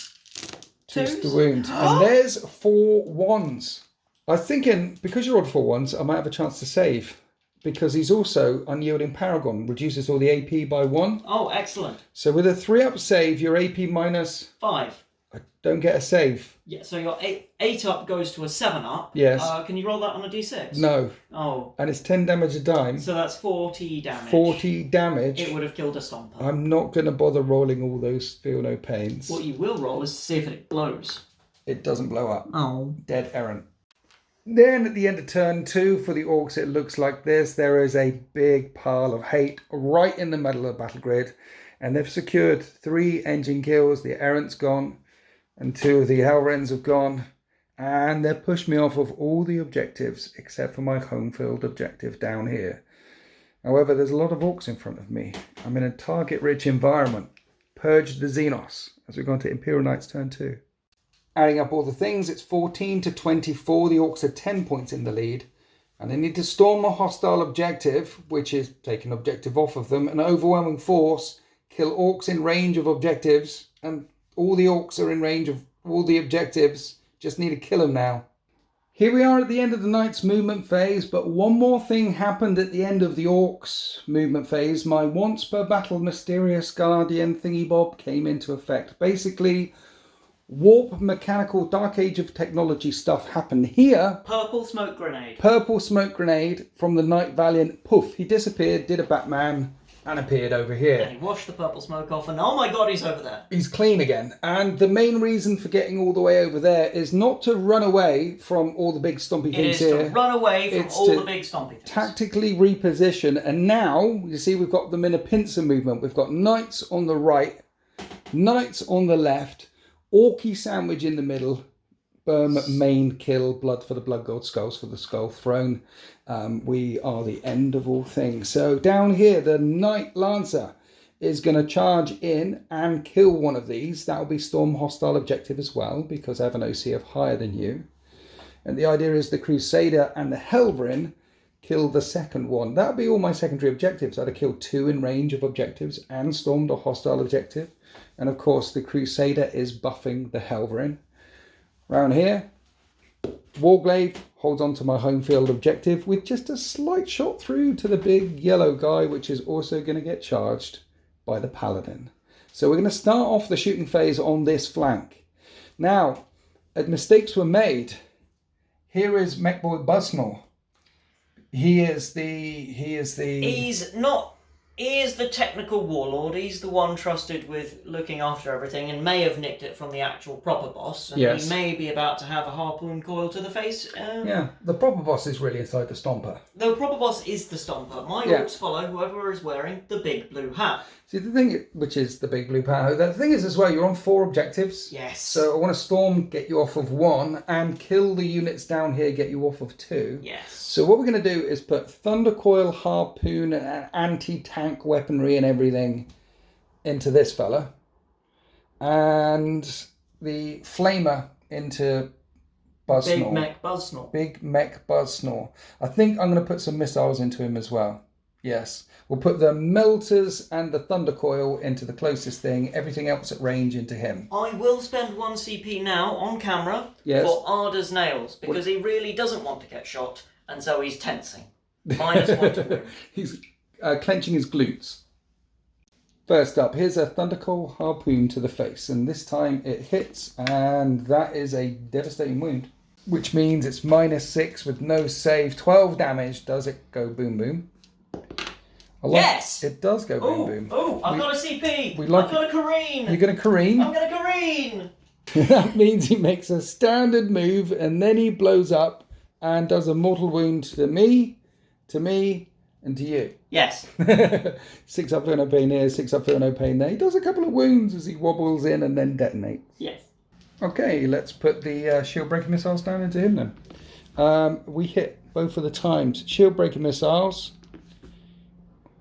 2s to Twos. wound. And there's 4 1s. I'm thinking, because you're on 4 1s, I might have a chance to save. Because he's also Unyielding Paragon, reduces all the AP by 1. Oh, excellent. So with a 3-up save, your AP minus... 5. I don't get a save. Yeah, so your 8 up goes to a 7 up. Yes. Can you roll that on a d6? No. Oh. And it's 10 damage a dime. So that's 40 damage. 40 damage. It would have killed a Stomper. I'm not going to bother rolling all those feel no pains. What you will roll is to see if it blows. It doesn't blow up. Oh. Dead Errant. Then at the end of turn 2 for the Orcs, it looks like this. There is a big pile of hate right in the middle of the battle grid. And they've secured 3 engine kills. The Errant's gone. And 2 of the Helverins have gone. And they've pushed me off of all the objectives except for my home field objective down here. However, there's a lot of Orcs in front of me. I'm in a target-rich environment. Purge the Xenos as we go into Imperial Knights turn 2. Adding up all the things, it's 14 to 24. The Orcs are 10 points in the lead. And they need to storm a hostile objective, which is take an objective off of them, an overwhelming force, kill Orcs in range of objectives, and all the Orcs are in range of all the objectives. Just need to kill them now. Here we are at the end of the Knights movement phase, but one more thing happened at the end of the Orcs movement phase. My once per battle mysterious guardian thingy bob came into effect. Basically, warp mechanical Dark Age of technology stuff happened here. Purple smoke grenade. Purple smoke grenade from the Knight Valiant. Poof, he disappeared, did a Batman, and appeared over here. And he washed the purple smoke off, and oh my god, he's over there. He's clean again. And the main reason for getting all the way over there is not to run away from all the big stompy things here. It is to run away from all the big stompy things. Tactically reposition. And now, you see, we've got them in a pincer movement. We've got Knights on the right, Knights on the left, Orky sandwich in the middle, Burm, main, kill, blood for the blood gold, skulls for the skull throne. We are the end of all things. So down here, the Knight Lancer is going to charge in and kill one of these. That will be storm hostile objective as well, because I have an OC of higher than you. And the idea is the Crusader and the Helverin kill the second one. That would be all my secondary objectives. I'd have killed 2 in range of objectives and stormed a hostile objective. And of course, the Crusader is buffing the Helverin. Round here, Warglaive holds on to my home field objective with just a slight shot through to the big yellow guy, which is also going to get charged by the Paladin. So we're going to start off the shooting phase on this flank. Now, mistakes were made. Here is Mechboy Busnell. He is the technical warlord. He's the one trusted with looking after everything and may have nicked it from the actual proper boss. And yes. He may be about to have a harpoon coil to the face. Yeah, the proper boss is really inside the Stomper. The proper boss is the Stomper. My orcs follow whoever is wearing the big blue hat. See, the thing, which is the big blue power, the thing is as well, you're on 4 objectives. Yes. So I want to storm, get you off of 1, and kill the units down here, get you off of 2. Yes. So what we're going to do is put Thunder Coil, Harpoon, and anti-tank weaponry and everything into this fella. And the Flamer into Buzzsnore. Big Mech Buzzsnore. Big Mech Buzzsnore. I think I'm going to put some missiles into him as well. Yes. We'll put the melters and the thunder coil into the closest thing. Everything else at range into him. I will spend 1 CP now on camera Yes. for Arda's nails because he really doesn't want to get shot, and so he's tensing. -1 to wound. He's clenching his glutes. First up, here's a Thundercoil harpoon to the face, and this time it hits, and that is a devastating wound, which means it's -6 with no save, 12 damage. Does it go boom boom? Yes! It does go boom boom. Oh, I've got a CP! we like I've got a careen! You're going to careen? I'm going to careen! That means he makes a standard move, and then he blows up and does a mortal wound to me, and to you. Yes. 6 up for no pain here, 6 up for no pain there. He does a couple of wounds as he wobbles in and then detonates. Yes. Okay, let's put the shield breaking missiles down into him then. We hit both of the times. Shield breaking missiles.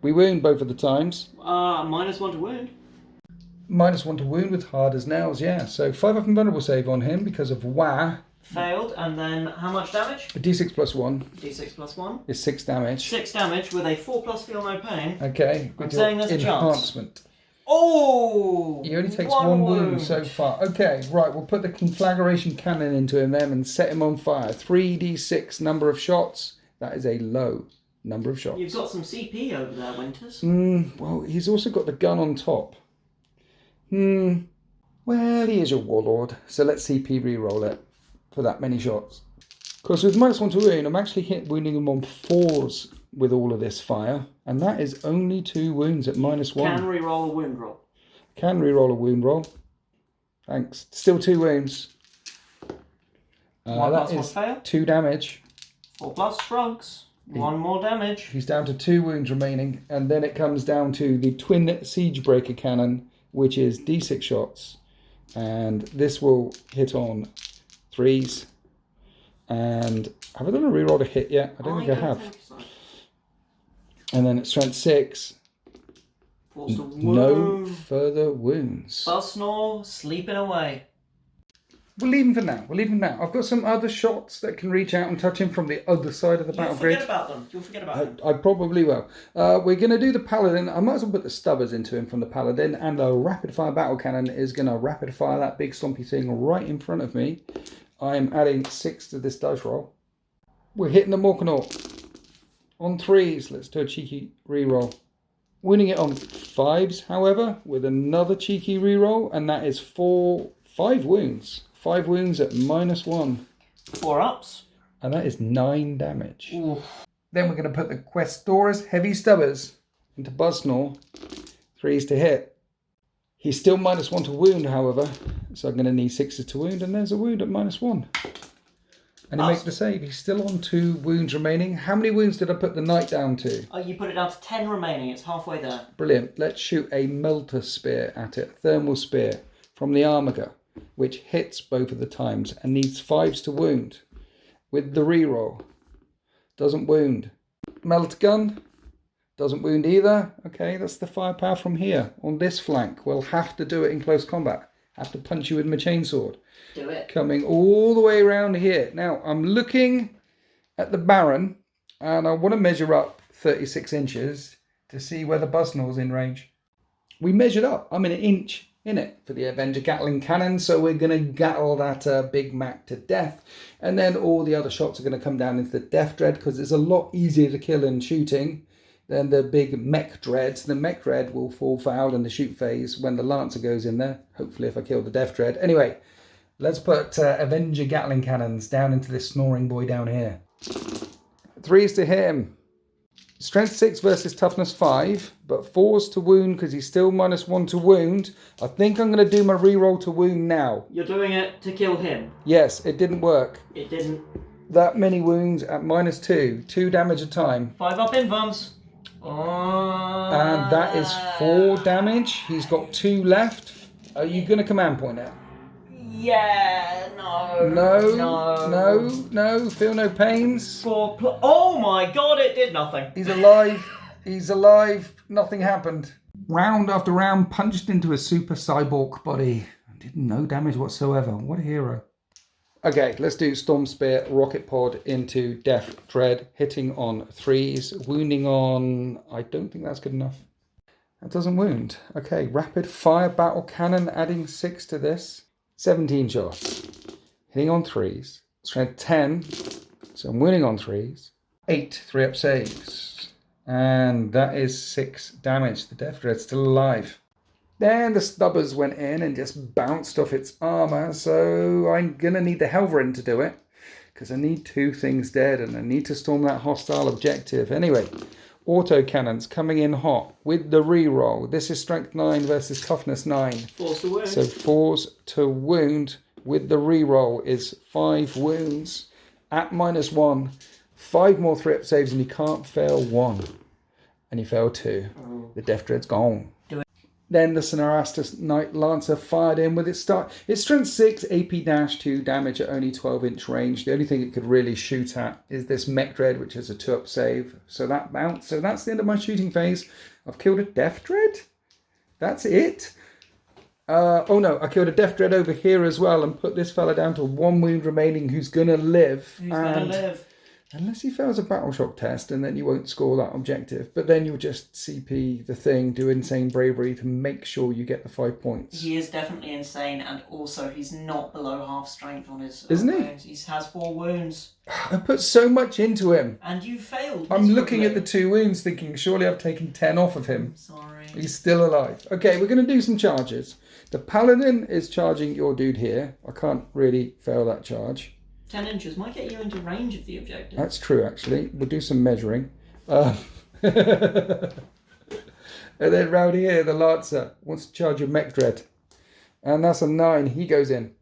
We wound both of the times. -1 to wound. -1 to wound with hard as nails, yeah. So 5 up and vulnerable save on him because of wah. Failed, and then how much damage? A d6 plus 1 D6 plus 1. is 6 damage. 6 damage with a 4+ feel no pain. Okay, I'm with saying your there's a chance. enhancement. Oh! He only takes one wound so far. Okay, right, we'll put the conflagration cannon into him then and set him on fire. 3d6 number of shots. That is a low number of shots. You've got some CP over there, Winters. Well, he's also got the gun on top. Well, he is your warlord, so let's CP reroll it for that many shots. Of course, with -1 to wound, I'm actually wounding him on 4s with all of this fire, and that is only 2 wounds at -1. Can reroll a wound roll. Can reroll a wound roll. Thanks. Still 2 wounds. 1 that plus 1 is fail. 2 damage. 4+ shrugs. 1 more damage. He's down to 2 wounds remaining, and then it comes down to the twin siege breaker cannon, which is d6 shots, and this will hit on 3s. And have I done a reroll to hit yet? I don't think I have. Think so. And then it's strength 6. Force to wound. No further wounds. Busnor sleeping away. We'll leave him for now. I've got some other shots that can reach out and touch him from the other side of the battle grid. You'll forget about them. I probably will. We're going to do the paladin. I might as well put the stubbers into him from the paladin, and the rapid fire battle cannon is going to rapid fire that big stompy thing right in front of me. I'm adding 6 to this dice roll. We're hitting the Morkanor on 3s. Let's do a cheeky reroll. Winning it on 5s, however, with another cheeky reroll, and that is 5 wounds. 5 wounds at -1. 4 ups. And that is 9 damage. Ooh. Then we're going to put the Questora's heavy stubbers into Busnor. 3s to hit. He's still -1 to wound, however. So I'm going to need 6s to wound, and there's a wound at -1. And he makes the save. He's still on 2 wounds remaining. How many wounds did I put the knight down to? Oh, you put it down to 10 remaining. It's halfway there. Brilliant. Let's shoot a melter spear at it. Thermal spear from the Armiger, which hits both of the times and needs 5s to wound. With the reroll. Doesn't wound. Melt gun. Doesn't wound either. Okay, that's the firepower from here. On this flank, we'll have to do it in close combat. Have to punch you with my chainsword. Do it. Coming all the way around here. Now, I'm looking at the Baron, and I want to measure up 36 inches to see whether Busnor's in range. We measured up. I'm in an inch in it for the Avenger Gatling cannon, so we're going to gattle that Big Mac to death, and then all the other shots are going to come down into the Death Dread, because it's a lot easier to kill in shooting than the big Mech Dreads. The Mech Dread will fall foul in the shoot phase when the Lancer goes in there, hopefully if I kill the Death Dread. Anyway, let's put Avenger Gatling cannons down into this snoring boy down here. 3s to hit him. Strength 6 versus toughness 5, but 4s to wound because he's still -1 to wound. I think I'm going to do my reroll to wound now. You're doing it to kill him. Yes, it didn't work. It didn't. That many wounds at -2. 2 damage a time. 5 up invulns. And that is 4 damage. He's got 2 left. Are you going to command point it? Yeah, no. No. Feel no pains. Oh my god, it did nothing. He's alive. Nothing happened. Round after round punched into a super cyborg body. Did no damage whatsoever. What a hero. Okay, let's do Storm Spear, Rocket Pod into Death Dread, hitting on 3s, wounding on... I don't think that's good enough. That doesn't wound. Okay, Rapid Fire Battle Cannon, adding 6 to this. 17 shots. Hitting on 3s. Strength 10, so I'm wounding on 3s. 8 3-up saves. And that is 6 damage. The Death Dread's still alive. Then the Stubbers went in and just bounced off its armor, so I'm going to need the Helverin to do it, because I need 2 things dead, and I need to storm that hostile objective. Anyway, autocannons coming in hot with the reroll. This is Strength 9 versus Toughness 9. 4s to wound. So 4s to wound with the reroll is 5 wounds at -1. 5 more 3-up saves, and you can't fail 1. And you fail 2. Oh. The Death Dread's gone. Then the Sonorastus Knight Lancer fired in with its start. It's strength 6, AP-2 damage at only 12-inch range. The only thing it could really shoot at is this Mech Dread, which is a 2-up save. So that bounced. So that's the end of my shooting phase. I've killed a Death Dread. That's it. Oh no, I killed a Death Dread over here as well and put this fella down to 1 wound remaining who's going to live. Who's going to live? Unless he fails a battle shock test, and then you won't score that objective. But then you'll just CP the thing, do insane bravery to make sure you get the 5 points. He is definitely insane, and also he's not below half strength on his Isn't he? wounds. He has 4 wounds. I put so much into him. And you failed. I'm looking at miserably. the 2 wounds thinking, surely I've taken 10 off of him. Sorry. He's still alive. Okay, we're going to do some charges. The Paladin is charging your dude here. I can't really fail that charge. 10 inches might get you into range of the objective. That's true, actually. We'll do some measuring. And then round here, the Lancer wants to charge your Mech Dread. And that's a 9. He goes in.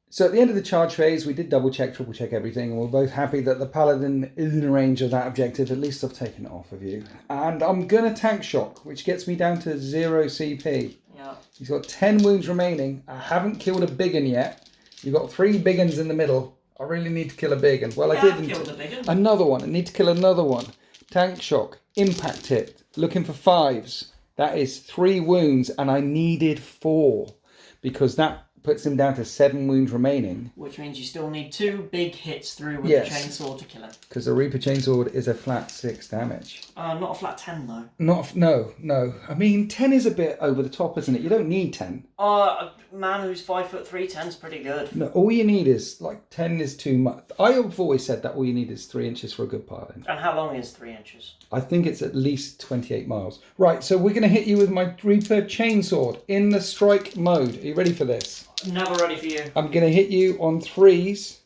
So at the end of the charge phase, we did double check, triple check everything. And we're both happy that the Paladin is in range of that objective. At least I've taken it off of you. And I'm going to tank shock, which gets me down to 0 CP. Yeah. He's got 10 wounds remaining. I haven't killed a big un yet. You've got 3 big uns in the middle. I really need to kill a big un. Well, I didn't. Killed the big un. Another one. I need to kill another one. Tank shock. Impact hit. Looking for 5s. That is 3 wounds, and I needed 4 because that puts him down to 7 wounds remaining. Which means you still need 2 big hits through with Yes. the chainsaw to kill him. Because the Reaper Chainsword is a flat 6 damage. Not a flat 10 though. No. I mean, 10 is a bit over the top, isn't it? You don't need 10. A man who's 5'3", 10's pretty good. No, all you need is, 10 is too much. I've always said that all you need is 3 inches for a good Paladin. And how long is 3 inches? I think it's at least 28 miles. Right, so we're going to hit you with my Reaper Chainsword in the strike mode. Are you ready for this? Never ready for you. I'm going to hit you on 3s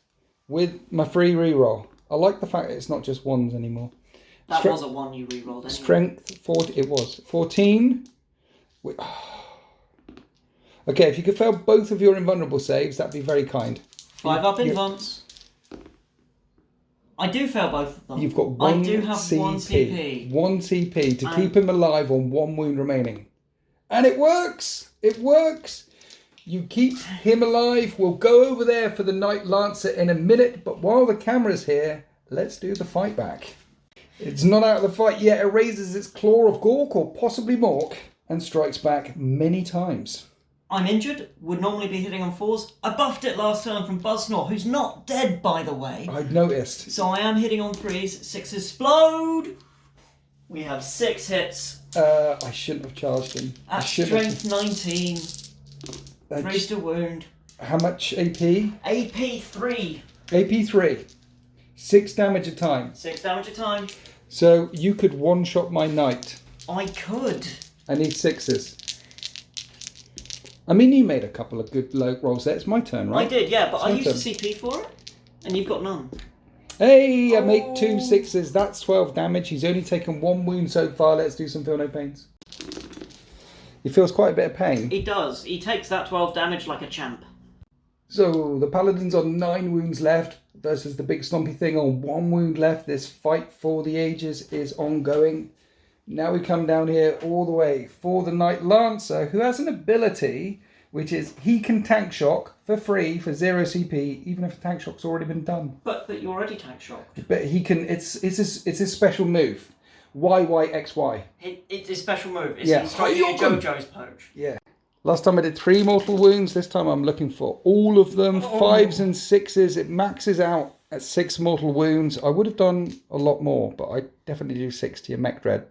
with my free reroll. I like the fact that it's not just 1s anymore. That was a 1 you rerolled anyway. Strength 40, it was 14. Okay, if you could fail both of your invulnerable saves, that'd be very kind. 5 up in once. I do fail both of them. You've got 1 I do have CP. 1 CP. 1 CP to keep him alive on 1 wound remaining. And it works! It works! You keep him alive. We'll go over there for the Knight Lancer in a minute, but while the camera's here, let's do the fight back. It's not out of the fight yet. It raises its claw of Gork or possibly Mork and strikes back many times. I'm injured, would normally be hitting on 4s. I buffed it last turn from Buzzsnort, who's not dead, by the way. I've noticed. So I am hitting on 3s. 6s explode. We have 6 hits. I shouldn't have charged him. At strength 19. 3s to wound. How much AP? AP 3. AP 3. 6 damage a time. 6 damage a time. So you could one-shot my knight. I could. I need 6s. I mean, you made a couple of good low rolls there. It's my turn, right? I did, yeah, but It's I my used a turn. CP for it, and you've got none. Hey, I make 2 6s. That's 12 damage. He's only taken 1 wound so far. Let's do some feel no pains. He feels quite a bit of pain. He does. He takes that 12 damage like a champ. So the Paladin's on 9 wounds left versus the big Stompy thing on 1 wound left. This fight for the ages is ongoing. Now we come down here all the way for the Knight Lancer, who has an ability, which is he can tank shock for free for 0 CP, even if the tank shock's already been done. But you're already tank shocked. But he can. It's a special move. YYXY. It's his special move. It's Yeah. he's trying to get JoJo's poach. Yeah. Last time I did 3 mortal wounds. This time I'm looking for all of them. 5s and 6s. It maxes out at 6 mortal wounds. I would have done a lot more, but I definitely do 6 to your mech dread.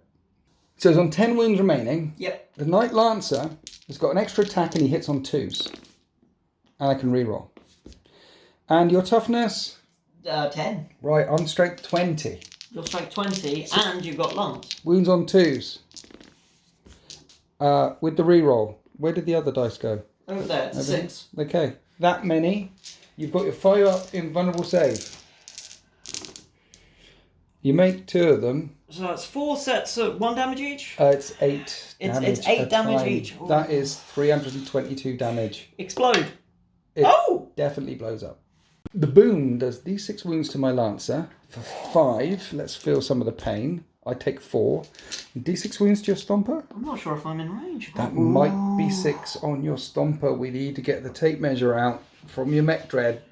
So it's on 10 wounds remaining. Yep. The Knight Lancer has got an extra attack and he hits on 2s. And I can reroll. And your toughness? 10. Right, I'm strength 20. You're strength 20 and you've got Lance. Wounds on 2s. With the reroll. Where did the other dice go? Over there, it's a 6. Okay, that many. You've got your 5 up in vulnerable save. You make 2 of them. So that's 4 sets of 1 damage each? It's 8 damage. It's 8 damage time. each. Ooh. That is 322 damage. Explode. It Oh! definitely blows up. The boom does d6 wounds to my Lancer for 5. Let's feel some of the pain. I take 4. D6 wounds to your Stomper? I'm not sure if I'm in range. That might be 6 on your Stomper. We need to get the tape measure out from your mech dread.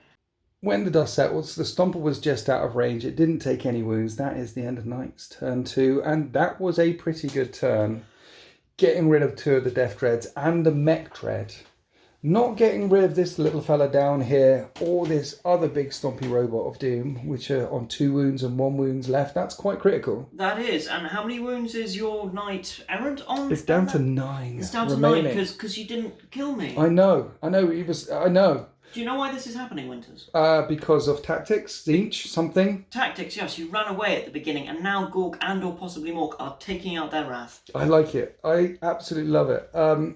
When the dust settles, the Stomper was just out of range. It didn't take any wounds. That is the end of Knight's turn 2. And that was a pretty good turn. Getting rid of 2 of the Death Dreads and the mech dread. Not getting rid of this little fella down here or this other big stompy robot of doom, which are on 2 wounds and 1 wounds left. That's quite critical. That is. And how many wounds is your knight errant on? It's down to 9. It's down to remaining. 9 because you didn't kill me. I know. I know. Do you know why this is happening, Winters? Because of tactics, Zinch, something. Tactics, yes. You ran away at the beginning, and now Gork and or possibly Mork are taking out their wrath. I like it. I absolutely love it.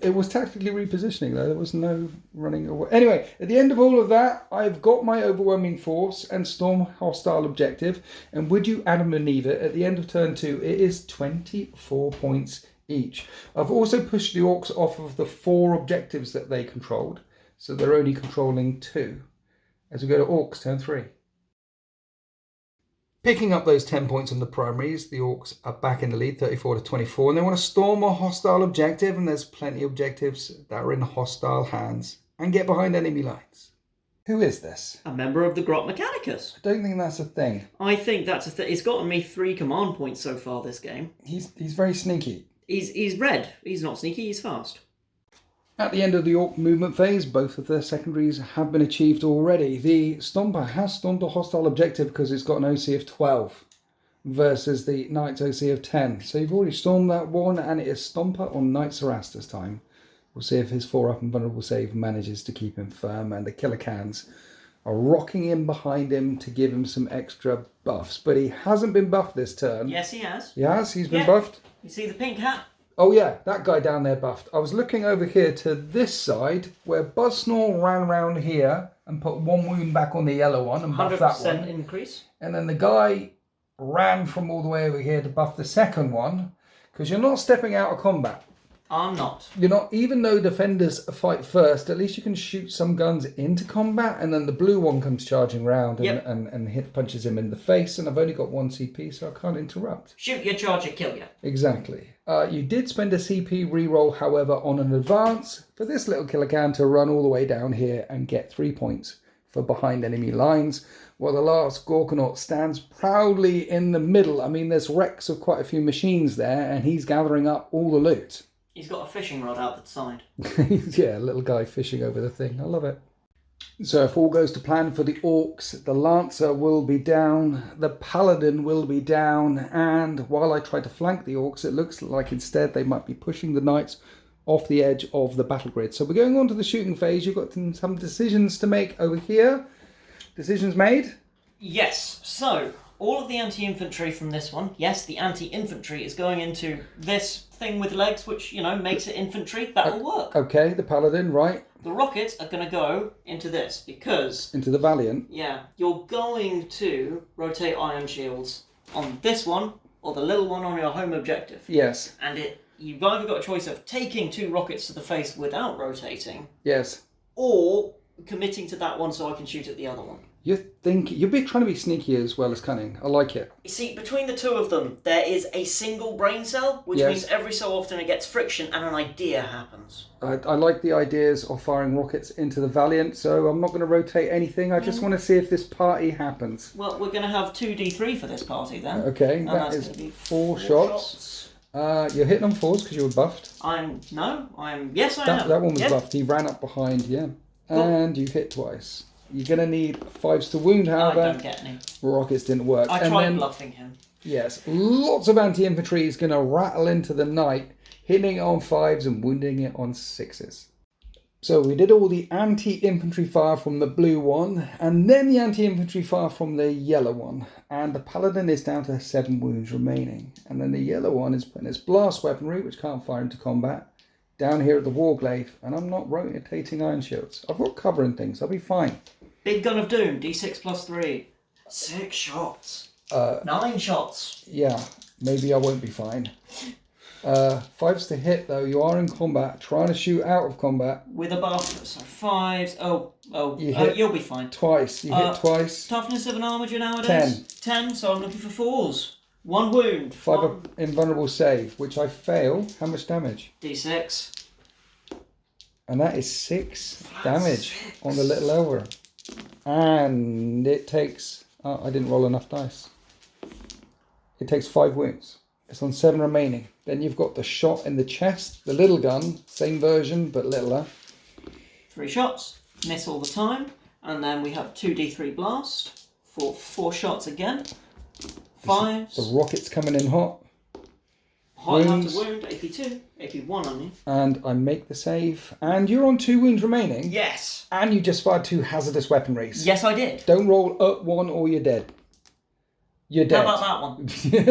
It was tactically repositioning, though. There was no running away. Anyway, at the end of all of that, I've got my overwhelming force and storm hostile objective. And would you Adam and Eve it, at the end of turn 2, it is 24 points each. I've also pushed the Orcs off of the 4 objectives that they controlled. So they're only controlling 2. As we go to Orcs, turn 3. Picking up those 10 points on the primaries, the Orcs are back in the lead, 34 to 24. And they want to storm a hostile objective, and there's plenty of objectives that are in hostile hands. And get behind enemy lines. Who is this? A member of the Grot Mechanicus. I don't think that's a thing. I think that's a thing. It's gotten me 3 command points so far this game. He's very sneaky. He's red. He's not sneaky, he's fast. At the end of the Orc movement phase, both of their secondaries have been achieved already. The Stomper has stomped a hostile objective because it's got an OC of 12 versus the Knight's OC of 10. So you've already stormed that one, and it is Stomper on Knight Serasta's time. We'll see if his 4-up and vulnerable save manages to keep him firm, and the Killer Cans are rocking in behind him to give him some extra buffs. But he hasn't been buffed this turn. Yes, he has. He has? He's been Yeah. buffed? You see the pink hat? Oh yeah, that guy down there buffed. I was looking over here to this side where Buzzsnore ran around here and put 1 wound back on the yellow one and buffed that 100% one. increase. And then the guy ran from all the way over here to buff the second one, because you're not stepping out of combat. I'm not. You're not, even though defenders fight first, at least you can shoot some guns into combat, and then the blue one comes charging round and, Yep. and hit punches him in the face, and I've only got 1 CP, so I can't interrupt. Shoot your charger, kill you. Exactly. You did spend a CP reroll, however, on an advance for this little killer can to run all the way down here and get 3 points for behind enemy lines, while the last Gorkanaut stands proudly in the middle. I mean, there's wrecks of quite a few machines there, and he's gathering up all the loot. He's got a fishing rod out the side. Yeah, little guy fishing over the thing. I love it. So if all goes to plan for the Orcs, the Lancer will be down, the Paladin will be down, and while I try to flank the Orcs, it looks like instead they might be pushing the Knights off the edge of the battle grid. So we're going on to the shooting phase. You've got some decisions to make over here. Decisions made? Yes, so all of the anti-infantry from this one, yes, the anti-infantry is going into this thing with legs, which, you know, makes it infantry. That'll work. Okay, the Paladin, right. The rockets are going to go into this because, Into the Valiant. yeah, you're going to rotate iron shields on this one or the little one on your home objective. Yes. And you've either got a choice of taking 2 rockets to the face without rotating, Yes. or committing to that one so I can shoot at the other one. You're trying to be sneaky as well as cunning. I like it. You see, between the 2 of them, there is a single brain cell, which Yes. means every so often it gets friction and an idea happens. I like the ideas of firing rockets into the Valiant, so I'm not going to rotate anything. I just want to see if this party happens. Well, we're going to have 2d3 for this party then. Okay, And that that's is gonna be 4 shots. You're hitting on 4s because you were buffed. Yes, I am. That one was Yep. buffed. He ran up behind, yeah. Cool. And you hit twice. You're going to need 5s to wound, however. I don't get any. Rockets didn't work. I tried bluffing him. Yes, lots of anti-infantry is going to rattle into the knight, hitting it on 5s and wounding it on 6s. So we did all the anti-infantry fire from the blue one, and then the anti-infantry fire from the yellow one. And the paladin is down to 7 wounds remaining. And then the yellow one is putting its blast weaponry, which can't fire into combat, down here at the warglaive. And I'm not rotating iron shields. I've got cover and things, I'll be fine. Big Gun of Doom, D6 plus 3. 6 shots. 9 shots. Yeah, maybe I won't be fine. 5s to hit though. You are in combat, trying to shoot out of combat. With a buff, so 5s. You'll be fine. Twice. You hit twice. Toughness of an armature nowadays? 10, so I'm looking for 4s. 1 wound. 5 invulnerable save, which I fail. How much damage? D6. And that is 6 damage on the little elver. And it takes... Oh, I didn't roll enough dice. It takes 5 wounds. It's on 7 remaining. Then you've got the shot in the chest, the little gun, same version but littler. 3 shots, miss all the time, and then we have 2d3 blast for 4 shots again. 5s. The rocket's coming in hot. Hot enough to wound, AP2, AP1 on you. And I make the save. And you're on 2 wounds remaining. Yes! And you just fired 2 hazardous weaponries. Yes, I did. Don't roll up 1 or you're dead. You're dead. How about that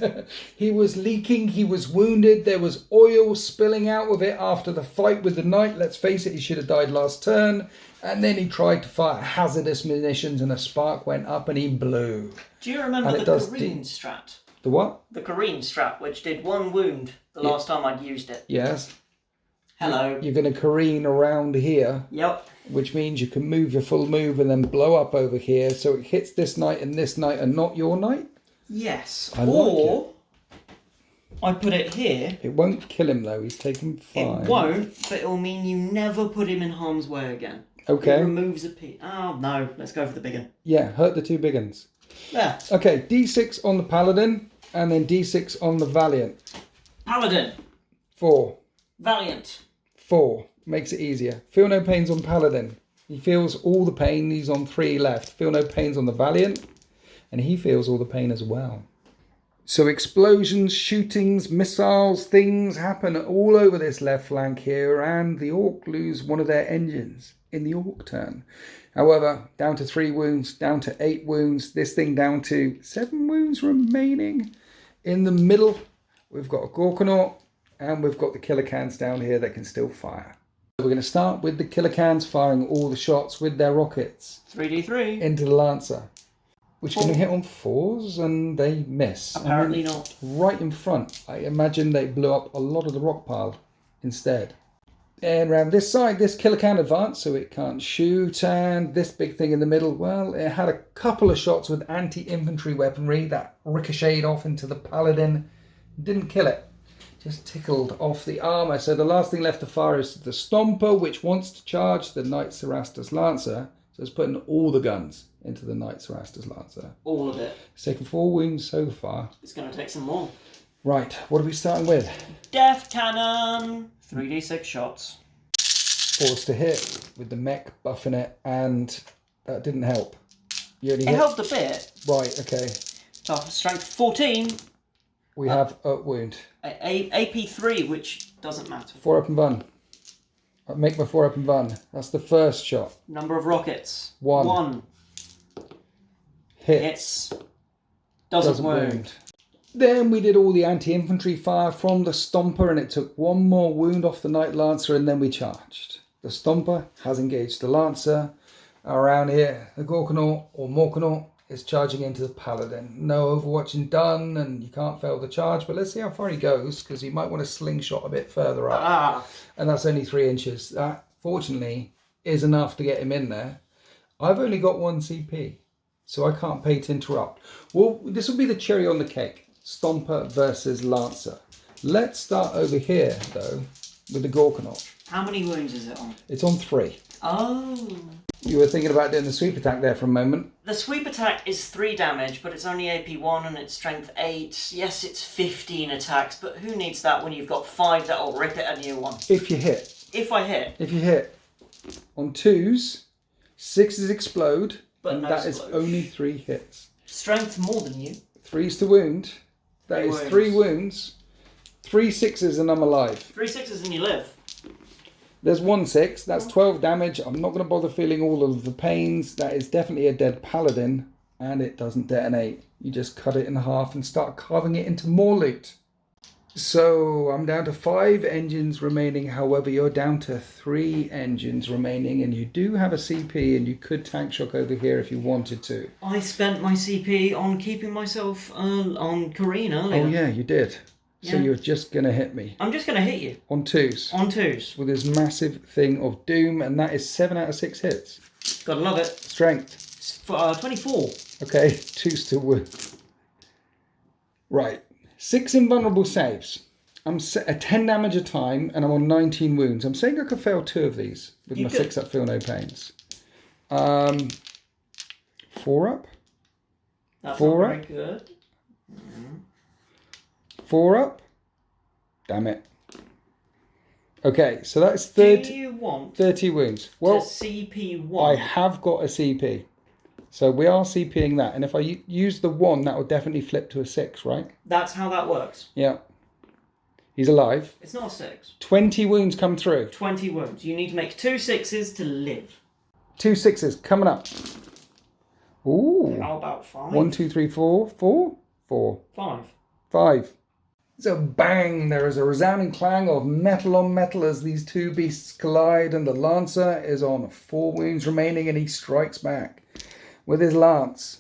one? He was leaking, he was wounded, there was oil spilling out of it after the fight with the knight. Let's face it, he should have died last turn. And then he tried to fire hazardous munitions and a spark went up and he blew. Do you remember the Kareen strat? The what? The Kareen strat, which did 1 wound the last time I'd used it. Yes. Hello. You're going to careen around here. Yep. Which means you can move your full move and then blow up over here. So it hits this knight and not your knight? Yes. Or I put it here. It won't kill him though. He's taken 5. It won't, but it'll mean you never put him in harm's way again. Okay. It removes a piece. Oh, no. Let's go for the big one. Yeah, hurt the 2 big ones. There. Okay, D6 on the Paladin and then D6 on the Valiant. Paladin. 4. Valiant. 4. Makes it easier. Feel no pains on Paladin. He feels all the pain. He's on 3 left. Feel no pains on the Valiant. And he feels all the pain as well. So explosions, shootings, missiles, things happen all over this left flank here. And the Orc lose one of their engines in the Orc turn. However, down to 3 wounds, down to 8 wounds. This thing down to 7 wounds remaining. In the middle, we've got a Gorkanaut. And we've got the killer cans down here that can still fire. So we're going to start with the killer cans firing all the shots with their rockets. 3d3. Into the Lancer. Which can hit on 4s and they miss. Apparently not. Right in front. I imagine they blew up a lot of the rock pile instead. And around this side, this killer can advanced so it can't shoot. And this big thing in the middle, well, it had a couple of shots with anti-infantry weaponry that ricocheted off into the Paladin. Didn't kill it. Just tickled off the armour. So the last thing left to fire is the Stomper, which wants to charge the Knight Cerastus Lancer. So it's putting all the guns into the Knight Cerastus Lancer. All of it. It's taken 4 wounds so far. It's going to take some more. Right, what are we starting with? Death Cannon. 3d6 shots. 4s to hit with the mech buffing it, and that didn't help. You only It hit... helped a bit. Right, okay. Tough strength 14. We have a wound. AP3, which doesn't matter. 4 up and run. I make my 4 up and run. That's the first shot. Number of rockets. 1. 1. Hits. Doesn't wound. Then we did all the anti-infantry fire from the Stomper and it took 1 more wound off the Knight Lancer and then we charged. The Stomper has engaged the Lancer. Around here, the Gorkanaut or Morkanaut is charging into the Paladin. No overwatching done and you can't fail the charge, but let's see how far he goes because he might want to slingshot a bit further up. And that's only 3 inches. That, fortunately, is enough to get him in there. I've only got 1 CP, so I can't pay to interrupt. Well, this will be the cherry on the cake. Stomper versus Lancer. Let's start over here, though, with the Gorkanaut. How many wounds is it on? It's on 3. Oh. You were thinking about doing the sweep attack there for a moment. The sweep attack is 3 damage, but it's only AP 1 and it's strength 8. Yes, it's 15 attacks, but who needs that when you've got 5 that'll rip it a new one? If you hit. If I hit. If you hit. On 2s, 6s explode, But and no that is explosion. only 3 hits. Strength more than you. 3s to wound. That is 3 wounds. 3 6s and I'm alive. 3 6s and you live. There's 1 6. That's 12 damage. I'm not going to bother feeling all of the pains. That is definitely a dead paladin. And it doesn't detonate. You just cut it in half and start carving it into more loot. So I'm down to 5 engines remaining. However, you're down to 3 engines remaining. And you do have a CP and you could tank shock over here if you wanted to. I spent my CP on keeping myself on Kareen earlier. Oh yeah, you did. So Yeah. you're just going to hit me. I'm just going to hit you. On 2s. On 2s. With this massive thing of doom. And that is 7 out of 6 hits. Gotta love it. Strength. It's 24. Okay, 2s to wound. Right. 6 invulnerable saves. I'm at 10 damage a time and I'm on 19 wounds. I'm saying I could fail 2 of these with You my could. 6 up feel no pains. 4 up. That's 4 not up. very good. 4 up. Damn it. Okay, so that's Do 30, you want 30 wounds. to Well, CP I 1? have got a CP. So we are CPing that. And if I use the 1, that will definitely flip to a 6, right? That's how that works. Yeah. He's alive. It's not a 6. 20 wounds come through. 20 wounds. You need to make 2 6s to live. 2 6s coming up. Ooh. How about 5? 1, 2, 3, 4. 4? 4. 5. 5. So bang, there is a resounding clang of metal on metal as these 2 beasts collide, and the Lancer is on 4 wounds remaining and he strikes back with his lance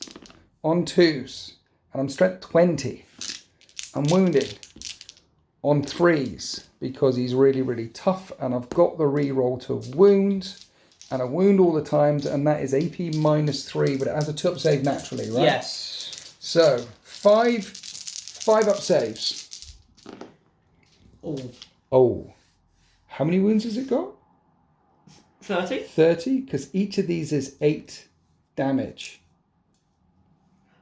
on 2s. And I'm strength 20. I'm wounded on 3s because he's really, really tough, and I've got the reroll to wound. And I wound all the times, and that is AP -3, but it has a 2-up save naturally, right? Yes. So, 5 up saves. Oh. How many wounds has it got? 30? 30, because each of these is 8 damage.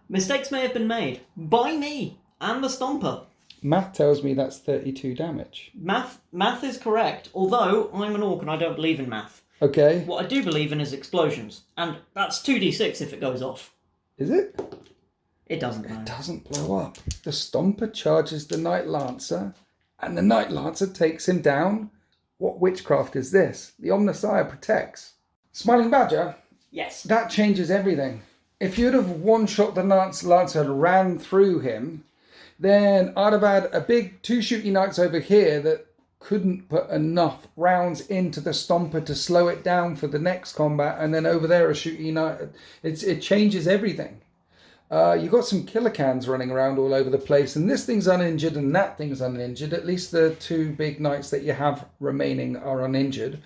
Mistakes may have been made by me and the Stomper. Math tells me that's 32 damage. Math is correct, although I'm an orc and I don't believe in math. Okay. What I do believe in is explosions, and that's 2d6 if it goes off. Is it? It doesn't It matter. doesn't blow up. The Stomper charges the Knight Lancer, and the Knight Lancer takes him down. What witchcraft is this? The Omnissiah protects. Smiling Badger, Yes. that changes everything. If you'd have one-shot the Lancer and ran through him, then I'd have had a big 2 shooty knights over here that couldn't put enough rounds into the Stomper to slow it down for the next combat, and then over there a shooty knight. It changes everything. You've got some killer cans running around all over the place, and this thing's uninjured and that thing's uninjured. At least the 2 big knights that you have remaining are uninjured.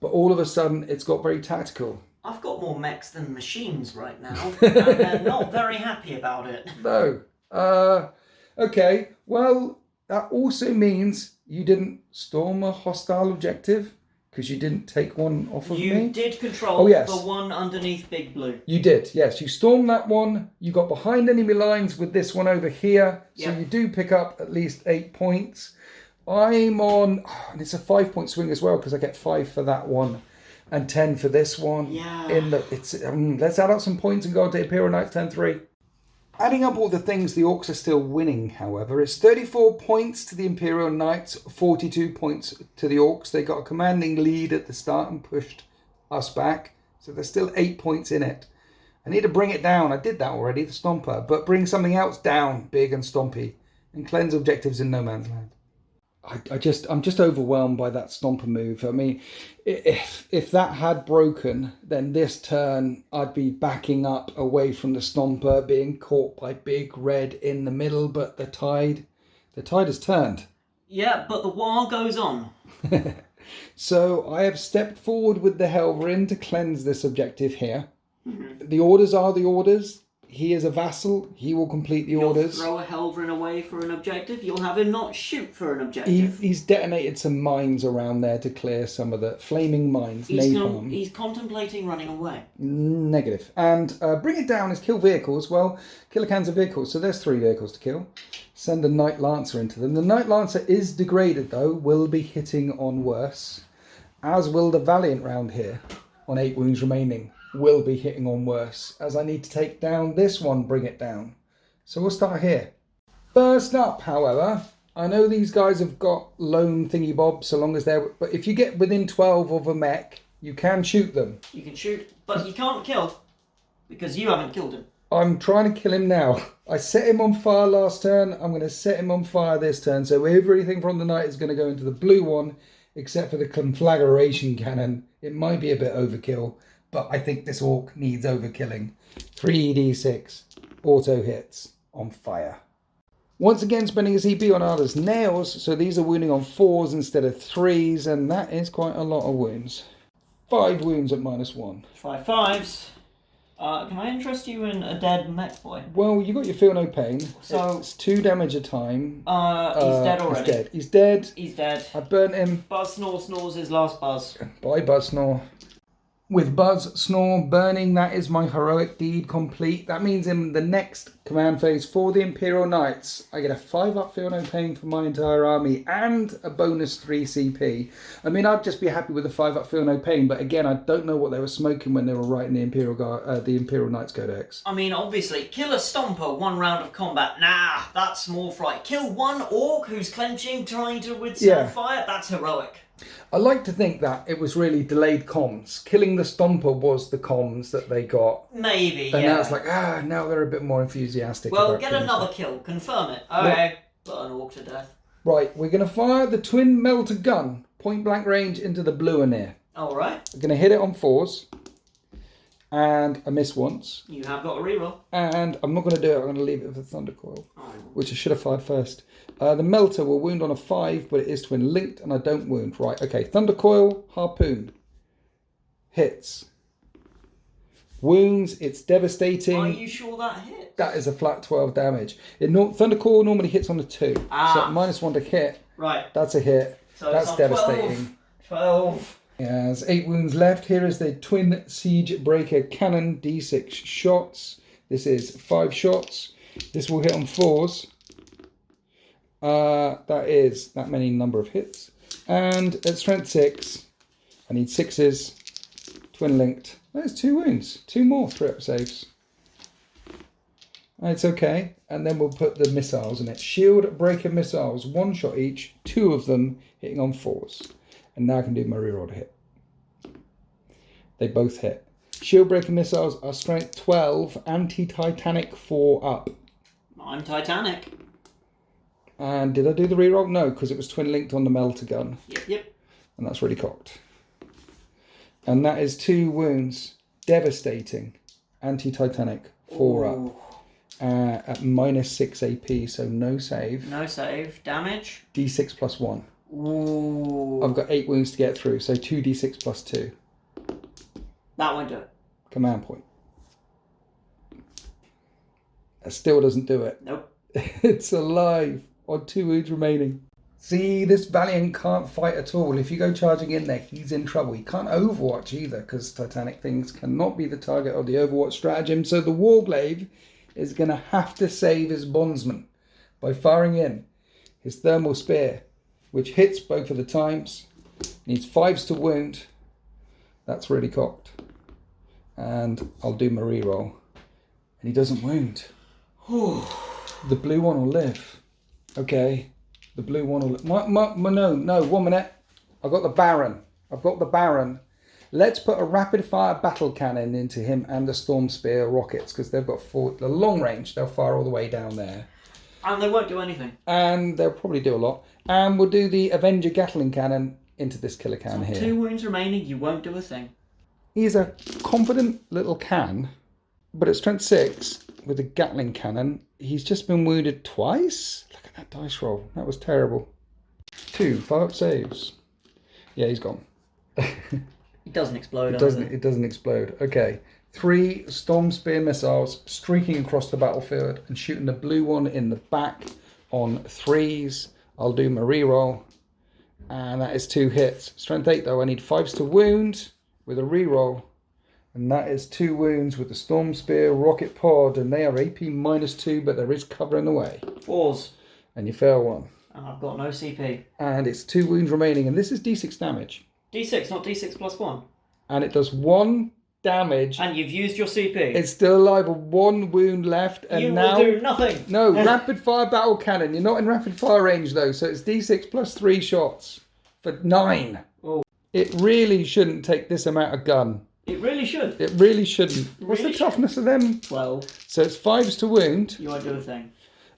But all of a sudden, it's got very tactical. I've got more mechs than machines right now, and they're not very happy about it. No. Okay, well, that also means you didn't storm a hostile objective because you didn't take one off of You me. did control Oh, yes. the one underneath Big Blue. You did, yes. You stormed that one. You got behind enemy lines with this one over here. So Yep. you do pick up at least 8 points. I'm on, and it's a 5-point swing as well because I get 5 for that one and 10 for this one. Yeah. Let's add up some points and go on to Imperial Knights 10-3. Adding up all the things, the Orcs are still winning, however. It's 34 points to the Imperial Knights, 42 points to the Orcs. They got a commanding lead at the start and pushed us back. So there's still 8 points in it. I need to bring it down. I did that already, the Stomper. But bring something else down, big and stompy. And cleanse objectives in no man's land. I'm just overwhelmed by that Stomper move. I mean, if that had broken, then this turn I'd be backing up away from the Stomper, being caught by Big Red in the middle. But the tide has turned. Yeah, but the war goes on. So I have stepped forward with the Helverin to cleanse this objective here. The orders are the orders. he is a vassal. He will complete the You'll orders. throw a Helverin away for an objective. You'll have him not shoot for an objective. He's detonated some mines around there to clear some of the flaming mines. Napalm. He's contemplating running away. Negative. And bring it down is kill vehicles. Well, killer cans of vehicles. So there's 3 vehicles to kill. Send a Knight Lancer into them. The Knight Lancer is degraded though. Will be hitting on worse. As will the Valiant round here. On 8 wounds remaining. Will be hitting on worse. As I need to take down this one. Bring it down. So we'll start here. First up, however. I know these guys have got lone thingy bob so long as they're... But if you get within 12 of a mech, you can shoot them. You can shoot, but you can't kill. Because you haven't killed him. I'm trying to kill him now. I set him on fire last turn. I'm going to set him on fire this turn. So everything from the Knight is going to go into the blue one. Except for the conflagration cannon. It might be a bit overkill. But I think this Orc needs overkilling. 3d6 auto hits on fire. Once again spending his EP on Arda's nails. So these are wounding on 4s instead of 3s. And that is quite a lot of wounds. 5 wounds at -1. 5 5s. Can I interest you in a dead mech boy? Well, you got your feel no pain. So it's 2 damage a time. He's dead already. He's dead. He's dead. I burnt him. Buzz Snore snores his last buzz. Bye, Buzz Snore. With Buzz Snore burning, that is my heroic deed complete. That means in the next command phase for the Imperial Knights, I get a 5-up feel no pain for my entire army and a bonus 3 CP. I mean, I'd just be happy with a 5-up feel no pain, but again, I don't know what they were smoking when they were writing the Imperial Knights Codex. I mean, obviously, kill a Stomper 1 round of combat. Nah, that's small fry. Kill 1 Orc who's clenching, trying to withstand fire. That's heroic. I like to think that it was really delayed comms. Killing the Stomper was the comms that they got. Maybe, and yeah. now it's like, now they're a bit more enthusiastic. Well, get another kill. Confirm it. Okay. Put an Orc to death. Right, we're going to fire the twin melter gun. Point blank range into the blue and near. Alright. We're going to hit it on 4s. And I miss once. You have got a reroll. And I'm not going to do it. I'm going to leave it for Thunder Coil. Which I should have fired first. The Melter will wound on a 5, but it is twin linked and I don't wound. Right, okay. Thunder Coil, Harpoon. Hits. Wounds, it's devastating. Are you sure that hits? That is a flat 12 damage. Thunder Coil normally hits on a 2. So -1 to hit. Right. That's a hit. So that's devastating. 12. Yeah, there's 8 wounds left. Here is the Twin Siege Breaker Cannon, D6 shots. This is 5 shots. This will hit on 4s. That is that many number of hits. And at strength 6, I need 6s. Twin linked. There's 2 wounds. 2 more 3-up saves. It's okay. And then we'll put the missiles in it. Shield Breaker missiles, 1 shot each. 2 of them hitting on 4s. And now I can do my reroll to hit. They both hit. Shield Breaker missiles are strength 12, anti-Titanic 4 up. I'm Titanic. And did I do the reroll? No, because it was twin linked on the melter gun. Yep. And that's really cocked. And that is 2 wounds. Devastating. Anti-Titanic 4 up. At -6 AP, so no save. No save. Damage? D6 plus 1. Ooh. I've got 8 wounds to get through, so 2d6 plus 2. That won't do it. Command point. That still doesn't do it. Nope. It's alive on 2 wounds remaining. See, this Valiant can't fight at all. If you go charging in there, he's in trouble. He can't Overwatch either, because Titanic things cannot be the target of the Overwatch stratagem. So the Warglaive is going to have to save his bondsman by firing in his thermal spear, which hits both of the times. Needs 5s to wound. That's really cocked. And I'll do my reroll. And he doesn't wound. The blue one will live. Okay. The blue one will live. No, 1 minute. I've got the Baron. Let's put a rapid fire battle cannon into him and the Storm Spear rockets, because they've got the long range. They'll fire all the way down there. And they won't do anything. And they'll probably do a lot. And we'll do the Avenger Gatling cannon into this killer can here. 2 wounds remaining, you won't do a thing. He's a confident little can, but at strength 6 with a Gatling cannon, he's just been wounded twice. Look at that dice roll. That was terrible. 2 5-up saves. Yeah, he's gone. It doesn't explode. It doesn't explode. Okay. 3 Storm Spear missiles streaking across the battlefield and shooting the blue one in the back on 3s. I'll do my reroll. And that is 2 hits. Strength 8 though. I need 5s to wound with a reroll. And that is 2 wounds with the Storm Spear Rocket Pod. And they are AP -2, but there is cover in the way. 4s. And you fail 1. And I've got no CP. And it's 2 wounds remaining. And this is D6 damage. D6, not D6 plus 1. And it does 1 damage. And you've used your CP. It's still alive with 1 wound left. And you now will do nothing. No, rapid fire battle cannon. You're not in rapid fire range though, so it's D6 plus 3 shots for 9. Oh. It really shouldn't take this amount of gun. It really should. It really shouldn't. What's Really the toughness of them? 12. So it's 5s to wound. You won't do a thing.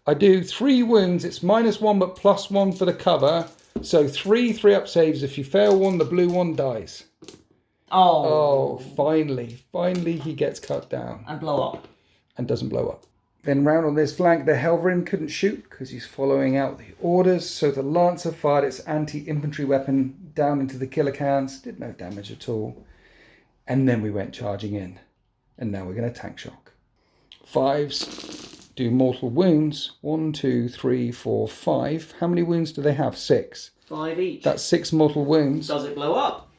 I do 3 wounds. It's -1 but +1 for the cover. So 3 up saves. If you fail 1, the blue one dies. Oh, finally he gets cut down. And blow up. And doesn't blow up. Then round on this flank, the Helverin couldn't shoot because he's following out the orders. So the Lancer fired its anti-infantry weapon down into the killer cans. Did no damage at all. And then we went charging in. And now we're going to tank shock. 5s do mortal wounds. 1, 2, 3, 4, 5. How many wounds do they have? 6. 5 each. That's 6 mortal wounds. Does it blow up?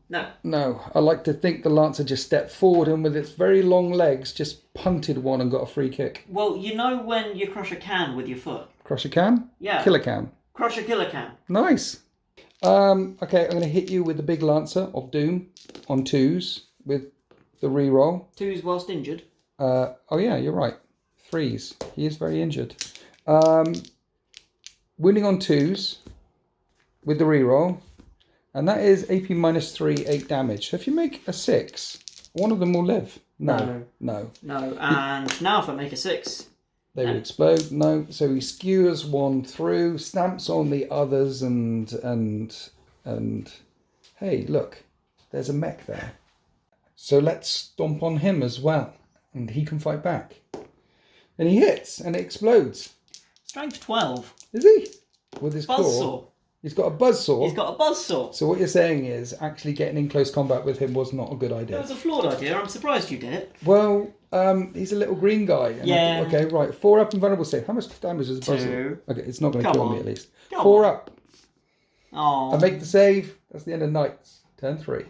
No. No. I like to think the Lancer just stepped forward and with its very long legs just punted one and got a free kick. Well, you know when you crush a can with your foot? Crush a can? Yeah. Kill a can. Crush a killer can. Nice. Okay, I'm going to hit you with the big Lancer of Doom on 2s with the reroll. 2s whilst injured. Oh yeah, you're right. 3s. He is very injured. Wounding on 2s with the reroll. And that is AP -3, 8 damage. So if you make a 6, one of them will live. No. No. And now if I make a 6... They will explode. No. So he skewers one through, stamps on the others and hey, look. There's a mech there. So let's stomp on him as well. And he can fight back. And he hits and it explodes. Strength 12. Is he? With his Buzzsaw. claw. He's got a buzzsaw. He's got a buzzsaw. So what you're saying is actually getting in close combat with him was not a good idea. That was a flawed idea. I'm surprised you did it. Well, he's a little green guy. And yeah. Okay, right. 4 up and vulnerable save. How much damage is the buzzsaw? 2. Okay, it's not going to kill me at least. Come 4 on. up. Oh. I make the save. That's the end of Knights. Turn 3.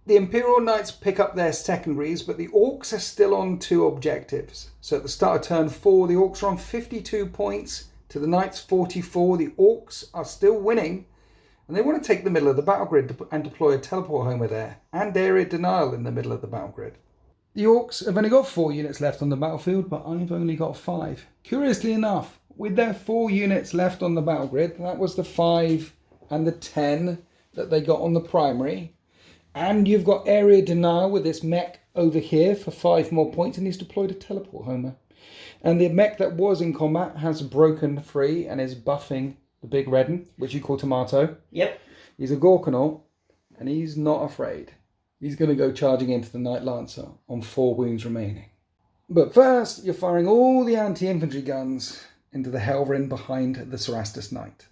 The Imperial Knights pick up their secondaries, but the Orks are still on 2 objectives. So at the start of turn 4, the Orks are on 52 points to the Knights 44. The Orks are still winning, and they want to take the middle of the battle grid and deploy a teleport homer there, and area denial in the middle of the battle grid. The Orks have only got 4 units left on the battlefield, but I've only got 5. Curiously enough, with their 4 units left on the battle grid, that was the 5 and the 10 that they got on the primary. And you've got area denial with this mech over here for 5 more points, and he's deployed a teleport homer. And the mech that was in combat has broken free and is buffing the big red one, which you call Tomato. Yep. He's a Gorkanaut, and he's not afraid. He's going to go charging into the Knight Lancer on 4 wounds remaining. But first, you're firing all the anti-infantry guns into the Helverin behind the Cerastus Knight.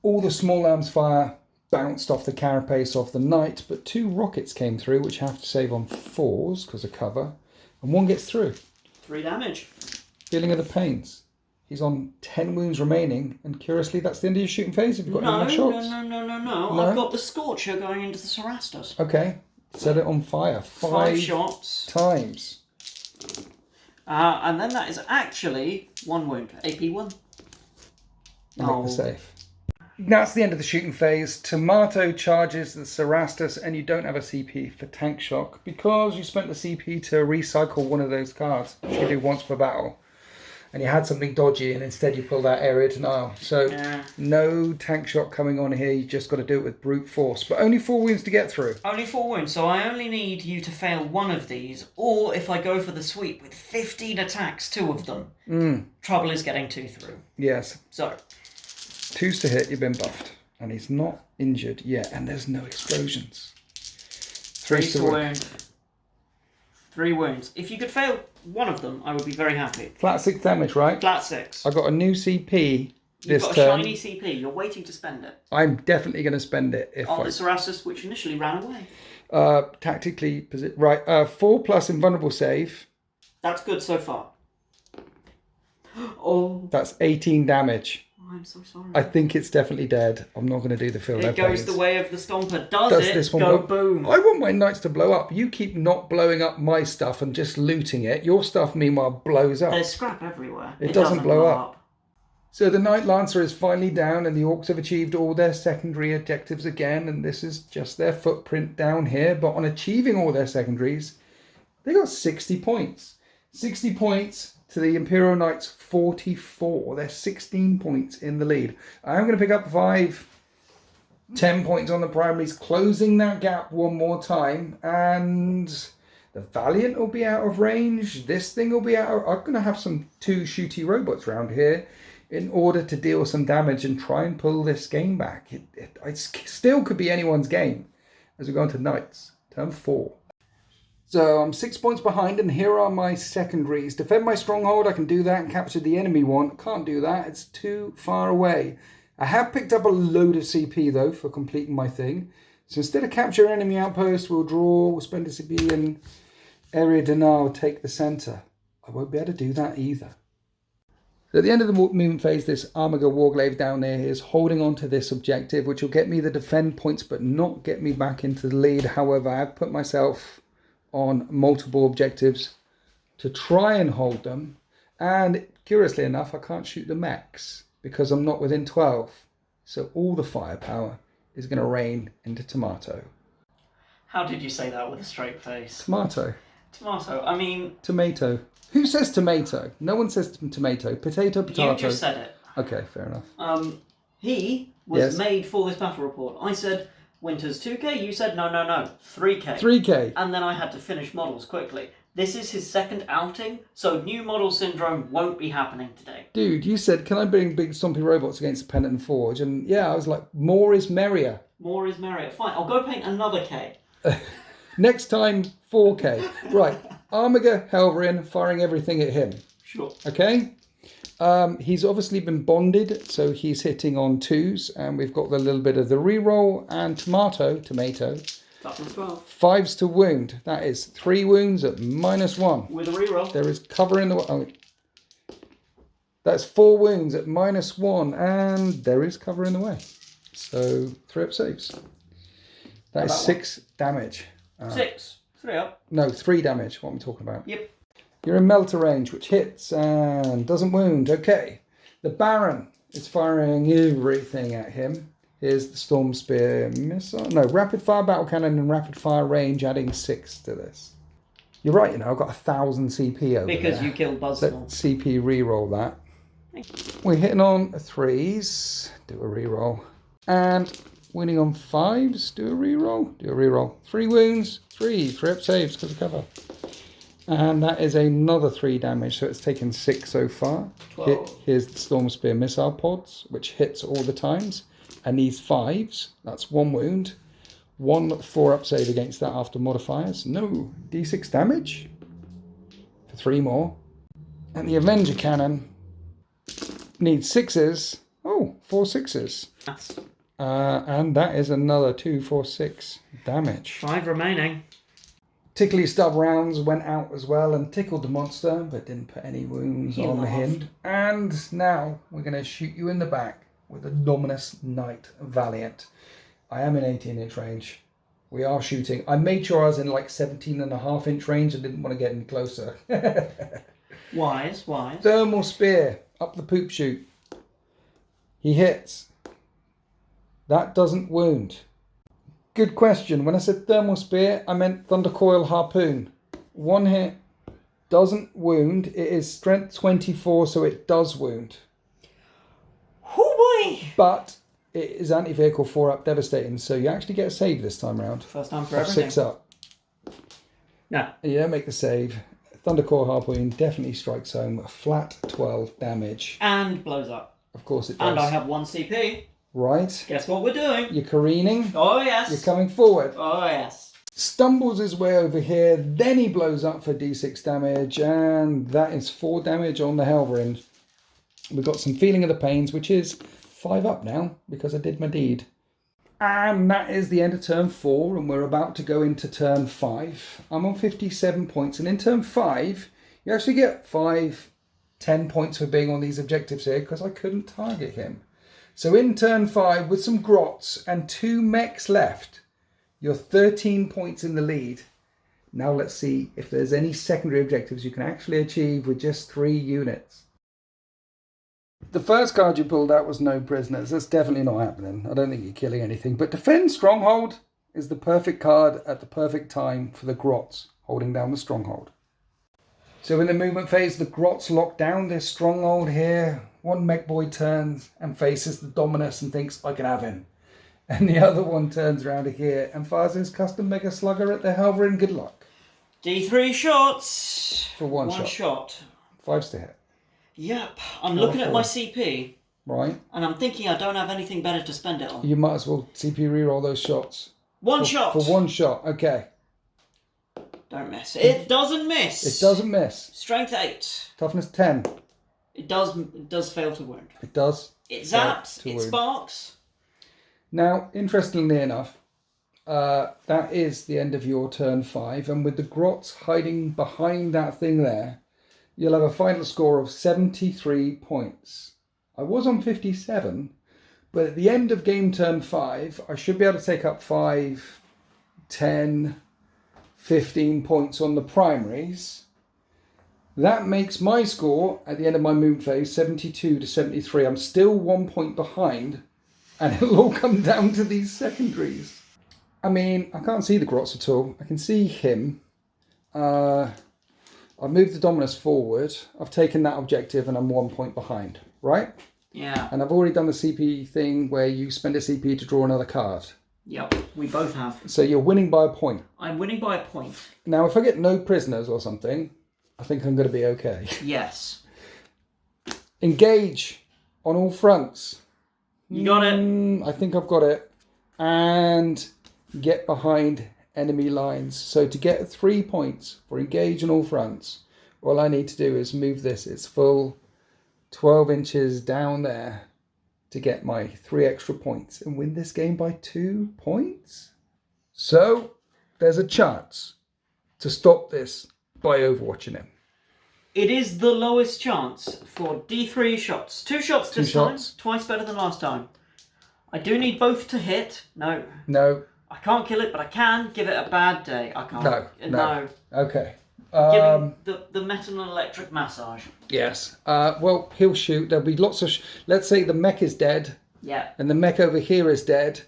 All the small arms fire bounced off the carapace of the Knight, but 2 rockets came through, which have to save on 4s because of cover, and 1 gets through. 3 damage. Feeling of the pains. He's on 10 wounds remaining, and curiously, that's the end of your shooting phase. Have you got any more shots? No. I've got the Scorcher going into the Cerastus. Okay, set it on fire. 5 shots. Times. And then that is actually 1 wound. AP 1. Make the save. That's the end of the shooting phase. Tomato charges the Cerastus, and you don't have a CP for tank shock because you spent the CP to recycle one of those cards, which you do once per battle. And you had something dodgy, and instead you pulled out area denial. So no tank shock coming on here. You just got to do it with brute force. But only 4 wounds to get through. Only 4 wounds, so I only need you to fail 1 of these, or if I go for the sweep with 15 attacks, 2 of them. Trouble is getting 2 through. Yes. So 2s to hit, you've been buffed. And he's not injured yet, and there's no explosions. 3s to wound. 3 wounds. If you could fail 1 of them, I would be very happy. Flat 6 damage, right? Flat 6. I got a new CP this You've got turn. a shiny CP. You're waiting to spend it. I'm definitely going to spend it if On the Cerastus, which initially ran away. Tactically, right. 4 plus invulnerable save. That's good so far. Oh. That's 18 damage. Oh, I'm so sorry. I think it's definitely dead. I'm not going to do the field. It goes the way of the Stomper. Does it? This one go boom. I want my knights to blow up. You keep not blowing up my stuff and just looting it. Your stuff, meanwhile, blows up. There's scrap everywhere. It doesn't blow up. So the Knight Lancer is finally down, and the Orcs have achieved all their secondary objectives again, and this is just their footprint down here. But on achieving all their secondaries, they got 60 points. 60 points to the Imperial Knights 44. They're 16 points in the lead. I'm going to pick up 10 points on the primaries, closing that gap one more time, and the Valiant will be out of range. This thing will be out. I'm going to have some 2 shooty robots around here in order to deal some damage and try and pull this game back. It still could be anyone's game as we go on to Knights, turn 4. So I'm 6 points behind, and here are my secondaries. Defend my stronghold, I can do that, and capture the enemy one. Can't do that, it's too far away. I have picked up a load of CP though for completing my thing. So instead of capture enemy outpost, we'll spend a CP in area denial, take the center. I won't be able to do that either. So at the end of the movement phase, this Armiger Warglaive down there is holding on to this objective, which will get me the defend points, but not get me back into the lead. However, I've put myself on multiple objectives to try and hold them. And curiously enough, I can't shoot the mechs because I'm not within 12. So all the firepower is going to rain into Tomato. How did you say that with a straight face? Tomato. Tomato. I mean... Tomato. Who says tomato? No one says tomato. Potato, potato. You just said it. Okay, fair enough. He was made for this battle report. I said, Winters 2k. You said, no, 3k. 3k. And then I had to finish models quickly. This is his second outing, so new model syndrome won't be happening today. Dude, you said, can I bring big stompy robots against the Pennant and Forge? And yeah, I was like, more is merrier. More is merrier. Fine, I'll go paint another K. Next time, 4k. Right. Armiger Helverin, firing everything at him. Sure. Okay. He's obviously been bonded, so he's hitting on 2s, and we've got the little bit of the reroll and tomato. Toughness 12. 5s to wound. That is 3 wounds at -1. With a reroll. There is cover in the way. Oh, that's 4 wounds at -1, and there is cover in the way. So 3 up saves. That is 6 damage. 6. 3 up. No, 3 damage. What I'm talking about. Yep. You're in melter range, which hits and doesn't wound. Okay. The Baron is firing everything at him. Here's the Storm Spear missile. No, rapid fire battle cannon and rapid fire range, adding 6 to this. You're right, I've got 1,000 CP over because there. You killed Buzzsaw. Let's CP reroll that. We're hitting on 3s. Do a reroll. And winning on 5s. Do a reroll. 3 wounds. 3 up saves because of cover. And that is another 3 damage, so it's taken 6 so far. 12. Here's the Storm Spear missile pods, which hits all the times. And these 5s, that's 1 wound. 1 4 up save against that after modifiers. No, d6 damage for 3 more. And the Avenger Cannon needs 6s. Oh, 4 6s. And that is another 2, 4, 6 damage. 5 remaining. Tickly Stub rounds went out as well and tickled the monster, but didn't put any wounds on him. And now we're going to shoot you in the back with a Dominus Knight Valiant. I am in 18-inch range. We are shooting. I made sure I was in like 17.5-inch range and didn't want to get any closer. Wise. Thermal Spear up the poop chute. He hits. That doesn't wound. Good question. When I said Thermal Spear, I meant Thundercoil Harpoon. 1 hit, doesn't wound. It is strength 24, so it does wound. Oh boy! But it is anti-vehicle 4 up devastating, so you actually get a save this time round. First time for everything. 6 up. No. You don't make the save. Thundercoil Harpoon definitely strikes home. A flat 12 damage. And blows up. Of course it does. And I have 1 CP. Right. Guess what we're doing? You're careening. Oh yes. You're coming forward. Oh yes. Stumbles his way over here, then he blows up for d6 damage, and that is 4 damage on the Helverin. We've got some Feeling of the Pains, which is 5 up now, because I did my deed. And that is the end of turn 4, and we're about to go into turn 5. I'm on 57 points, and in turn 5, you actually get 10 points for being on these objectives here, because I couldn't target him. So in turn 5, with some grots and 2 mechs left, you're 13 points in the lead. Now let's see if there's any secondary objectives you can actually achieve with just 3 units. The first card you pulled out was no prisoners. That's definitely not happening. I don't think you're killing anything. But Defend Stronghold is the perfect card at the perfect time for the grots holding down the stronghold. So in the movement phase, the grots lock down this stronghold here. One mech boy turns and faces the Dominus and thinks, I can have him. And the other one turns around here and fires his custom Mega Slugger at the Helverin. Good luck. D3 shots. For one shot. shot. 5s to hit. Yep. I'm looking at my CP. Right. And I'm thinking I don't have anything better to spend it on. You might as well CP reroll those shots. One shot. For one shot. Okay. Don't miss. It doesn't miss. It doesn't miss. Strength 8. Toughness 10. It does fail to wound. It does. It zaps. It sparks. Now, interestingly enough, that is the end of your turn 5. And with the grots hiding behind that thing there, you'll have a final score of 73 points. I was on 57, but at the end of game turn 5, I should be able to take up 5, 10, 15 points on the primaries. That makes my score at the end of my movement phase 72 to 73. I'm still 1 point behind, and it'll all come down to these secondaries. I mean, I can't see the grots at all. I can see him. I've moved the Dominus forward. I've taken that objective and I'm 1 point behind, right? Yeah. And I've already done the CP thing where you spend a CP to draw another card. Yep, we both have. So you're winning by a point. I'm winning by a point. Now, if I get no prisoners or something, I think I'm going to be okay. Yes. Engage on all fronts. You got it. I think I've got it. And get behind enemy lines. So to get 3 points for engage on all fronts, all I need to do is move this. It's full 12 inches down there to get my 3 extra points and win this game by 2 points. So there's a chance to stop this by overwatching him. It is the lowest chance for D3 shots. 2 shots this time. Twice better than last time. I do need both to hit. No. I can't kill it, but I can give it a bad day. I can't. No. Okay. Give him the metal and electric massage. Yes. Well, he'll shoot. There'll be lots of... Let's say the mech is dead. Yeah. And the mech over here is dead.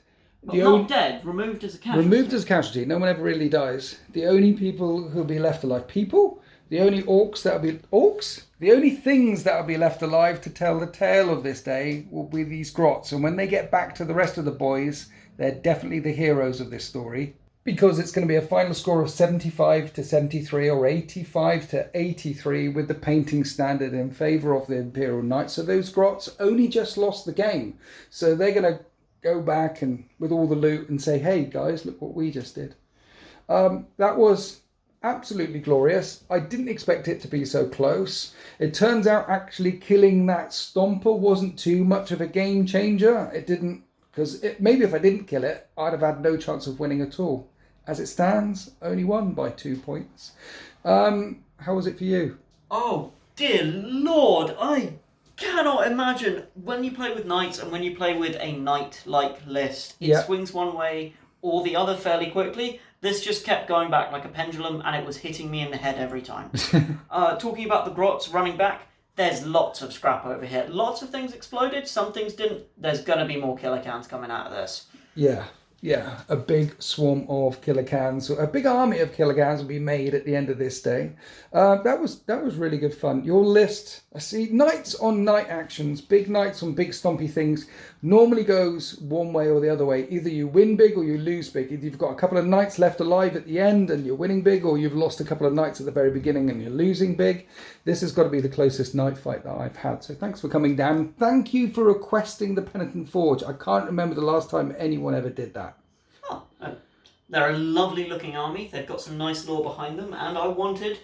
Not dead. Removed as a casualty. Removed as a casualty. No one ever really dies. The only people who'll be left alive... The only orcs that'll be... Orcs? The only things that'll be left alive to tell the tale of this day will be these grots. And when they get back to the rest of the boys, they're definitely the heroes of this story. Because it's going to be a final score of 75 to 73 or 85 to 83 with the painting standard in favour of the Imperial Knights. So those grots only just lost the game. So they're going to go back and with all the loot and say, hey guys, look what we just did. That was absolutely glorious. I didn't expect it to be so close. It turns out actually killing that Stomper wasn't too much of a game changer. It didn't, because maybe if I didn't kill it, I'd have had no chance of winning at all. As it stands, only won by 2 points. How was it for you? Oh, dear Lord. I cannot imagine when you play with knights and when you play with a knight-like list. It swings one way or the other fairly quickly. This just kept going back like a pendulum and it was hitting me in the head every time. Talking about the grots running back, there's lots of scrap over here. Lots of things exploded, some things didn't. There's going to be more killer cans coming out of this. Yeah, a big swarm of killer cans, a big army of killer cans will be made at the end of this day. That was really good fun. Your list, I see knights on knight actions, big knights on big stompy things, normally goes one way or the other way. Either you win big or you lose big. Either you've got a couple of knights left alive at the end and you're winning big, or you've lost a couple of knights at the very beginning and you're losing big. This has got to be the closest knight fight that I've had. So thanks for coming down. Thank you for requesting the Penitent Forge. I can't remember the last time anyone ever did that. They're a lovely looking army. They've got some nice lore behind them, and I wanted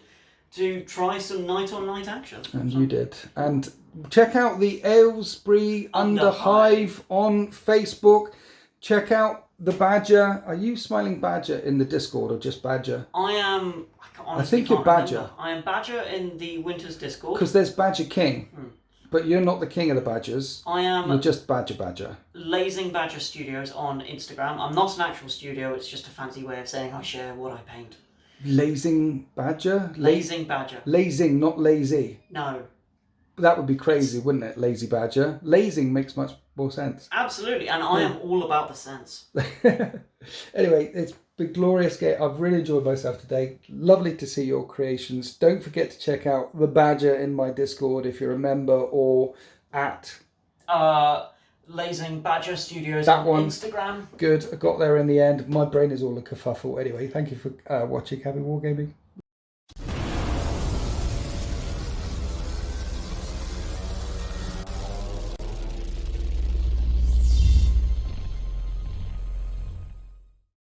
to try some knight-on-knight action. And you did. And check out the Aylesbury Underhive on Facebook. Check out the Badger. Are you Smiling Badger in the Discord or just Badger? I am. I think you're Badger. Remember. I am Badger in the Winters Discord. Because there's Badger King. But you're not the king of the Badgers. I am. You're just Badger. Lazing Badger Studios on Instagram. I'm not an actual studio, it's just a fancy way of saying I share what I paint. Lazing Badger? Lazing Badger. Lazing, not lazy. No. That would be crazy, wouldn't it? Lazy Badger. Lazing makes much more sense. Absolutely, and I am all about the sense. Anyway, it's been glorious game. I've really enjoyed myself today. Lovely to see your creations. Don't forget to check out the Badger in my Discord if you're a member, or at Lazing Badger Studios that on one. Instagram. Good. I got there in the end. My brain is all a kerfuffle. Anyway, thank you for watching. Happy wargaming.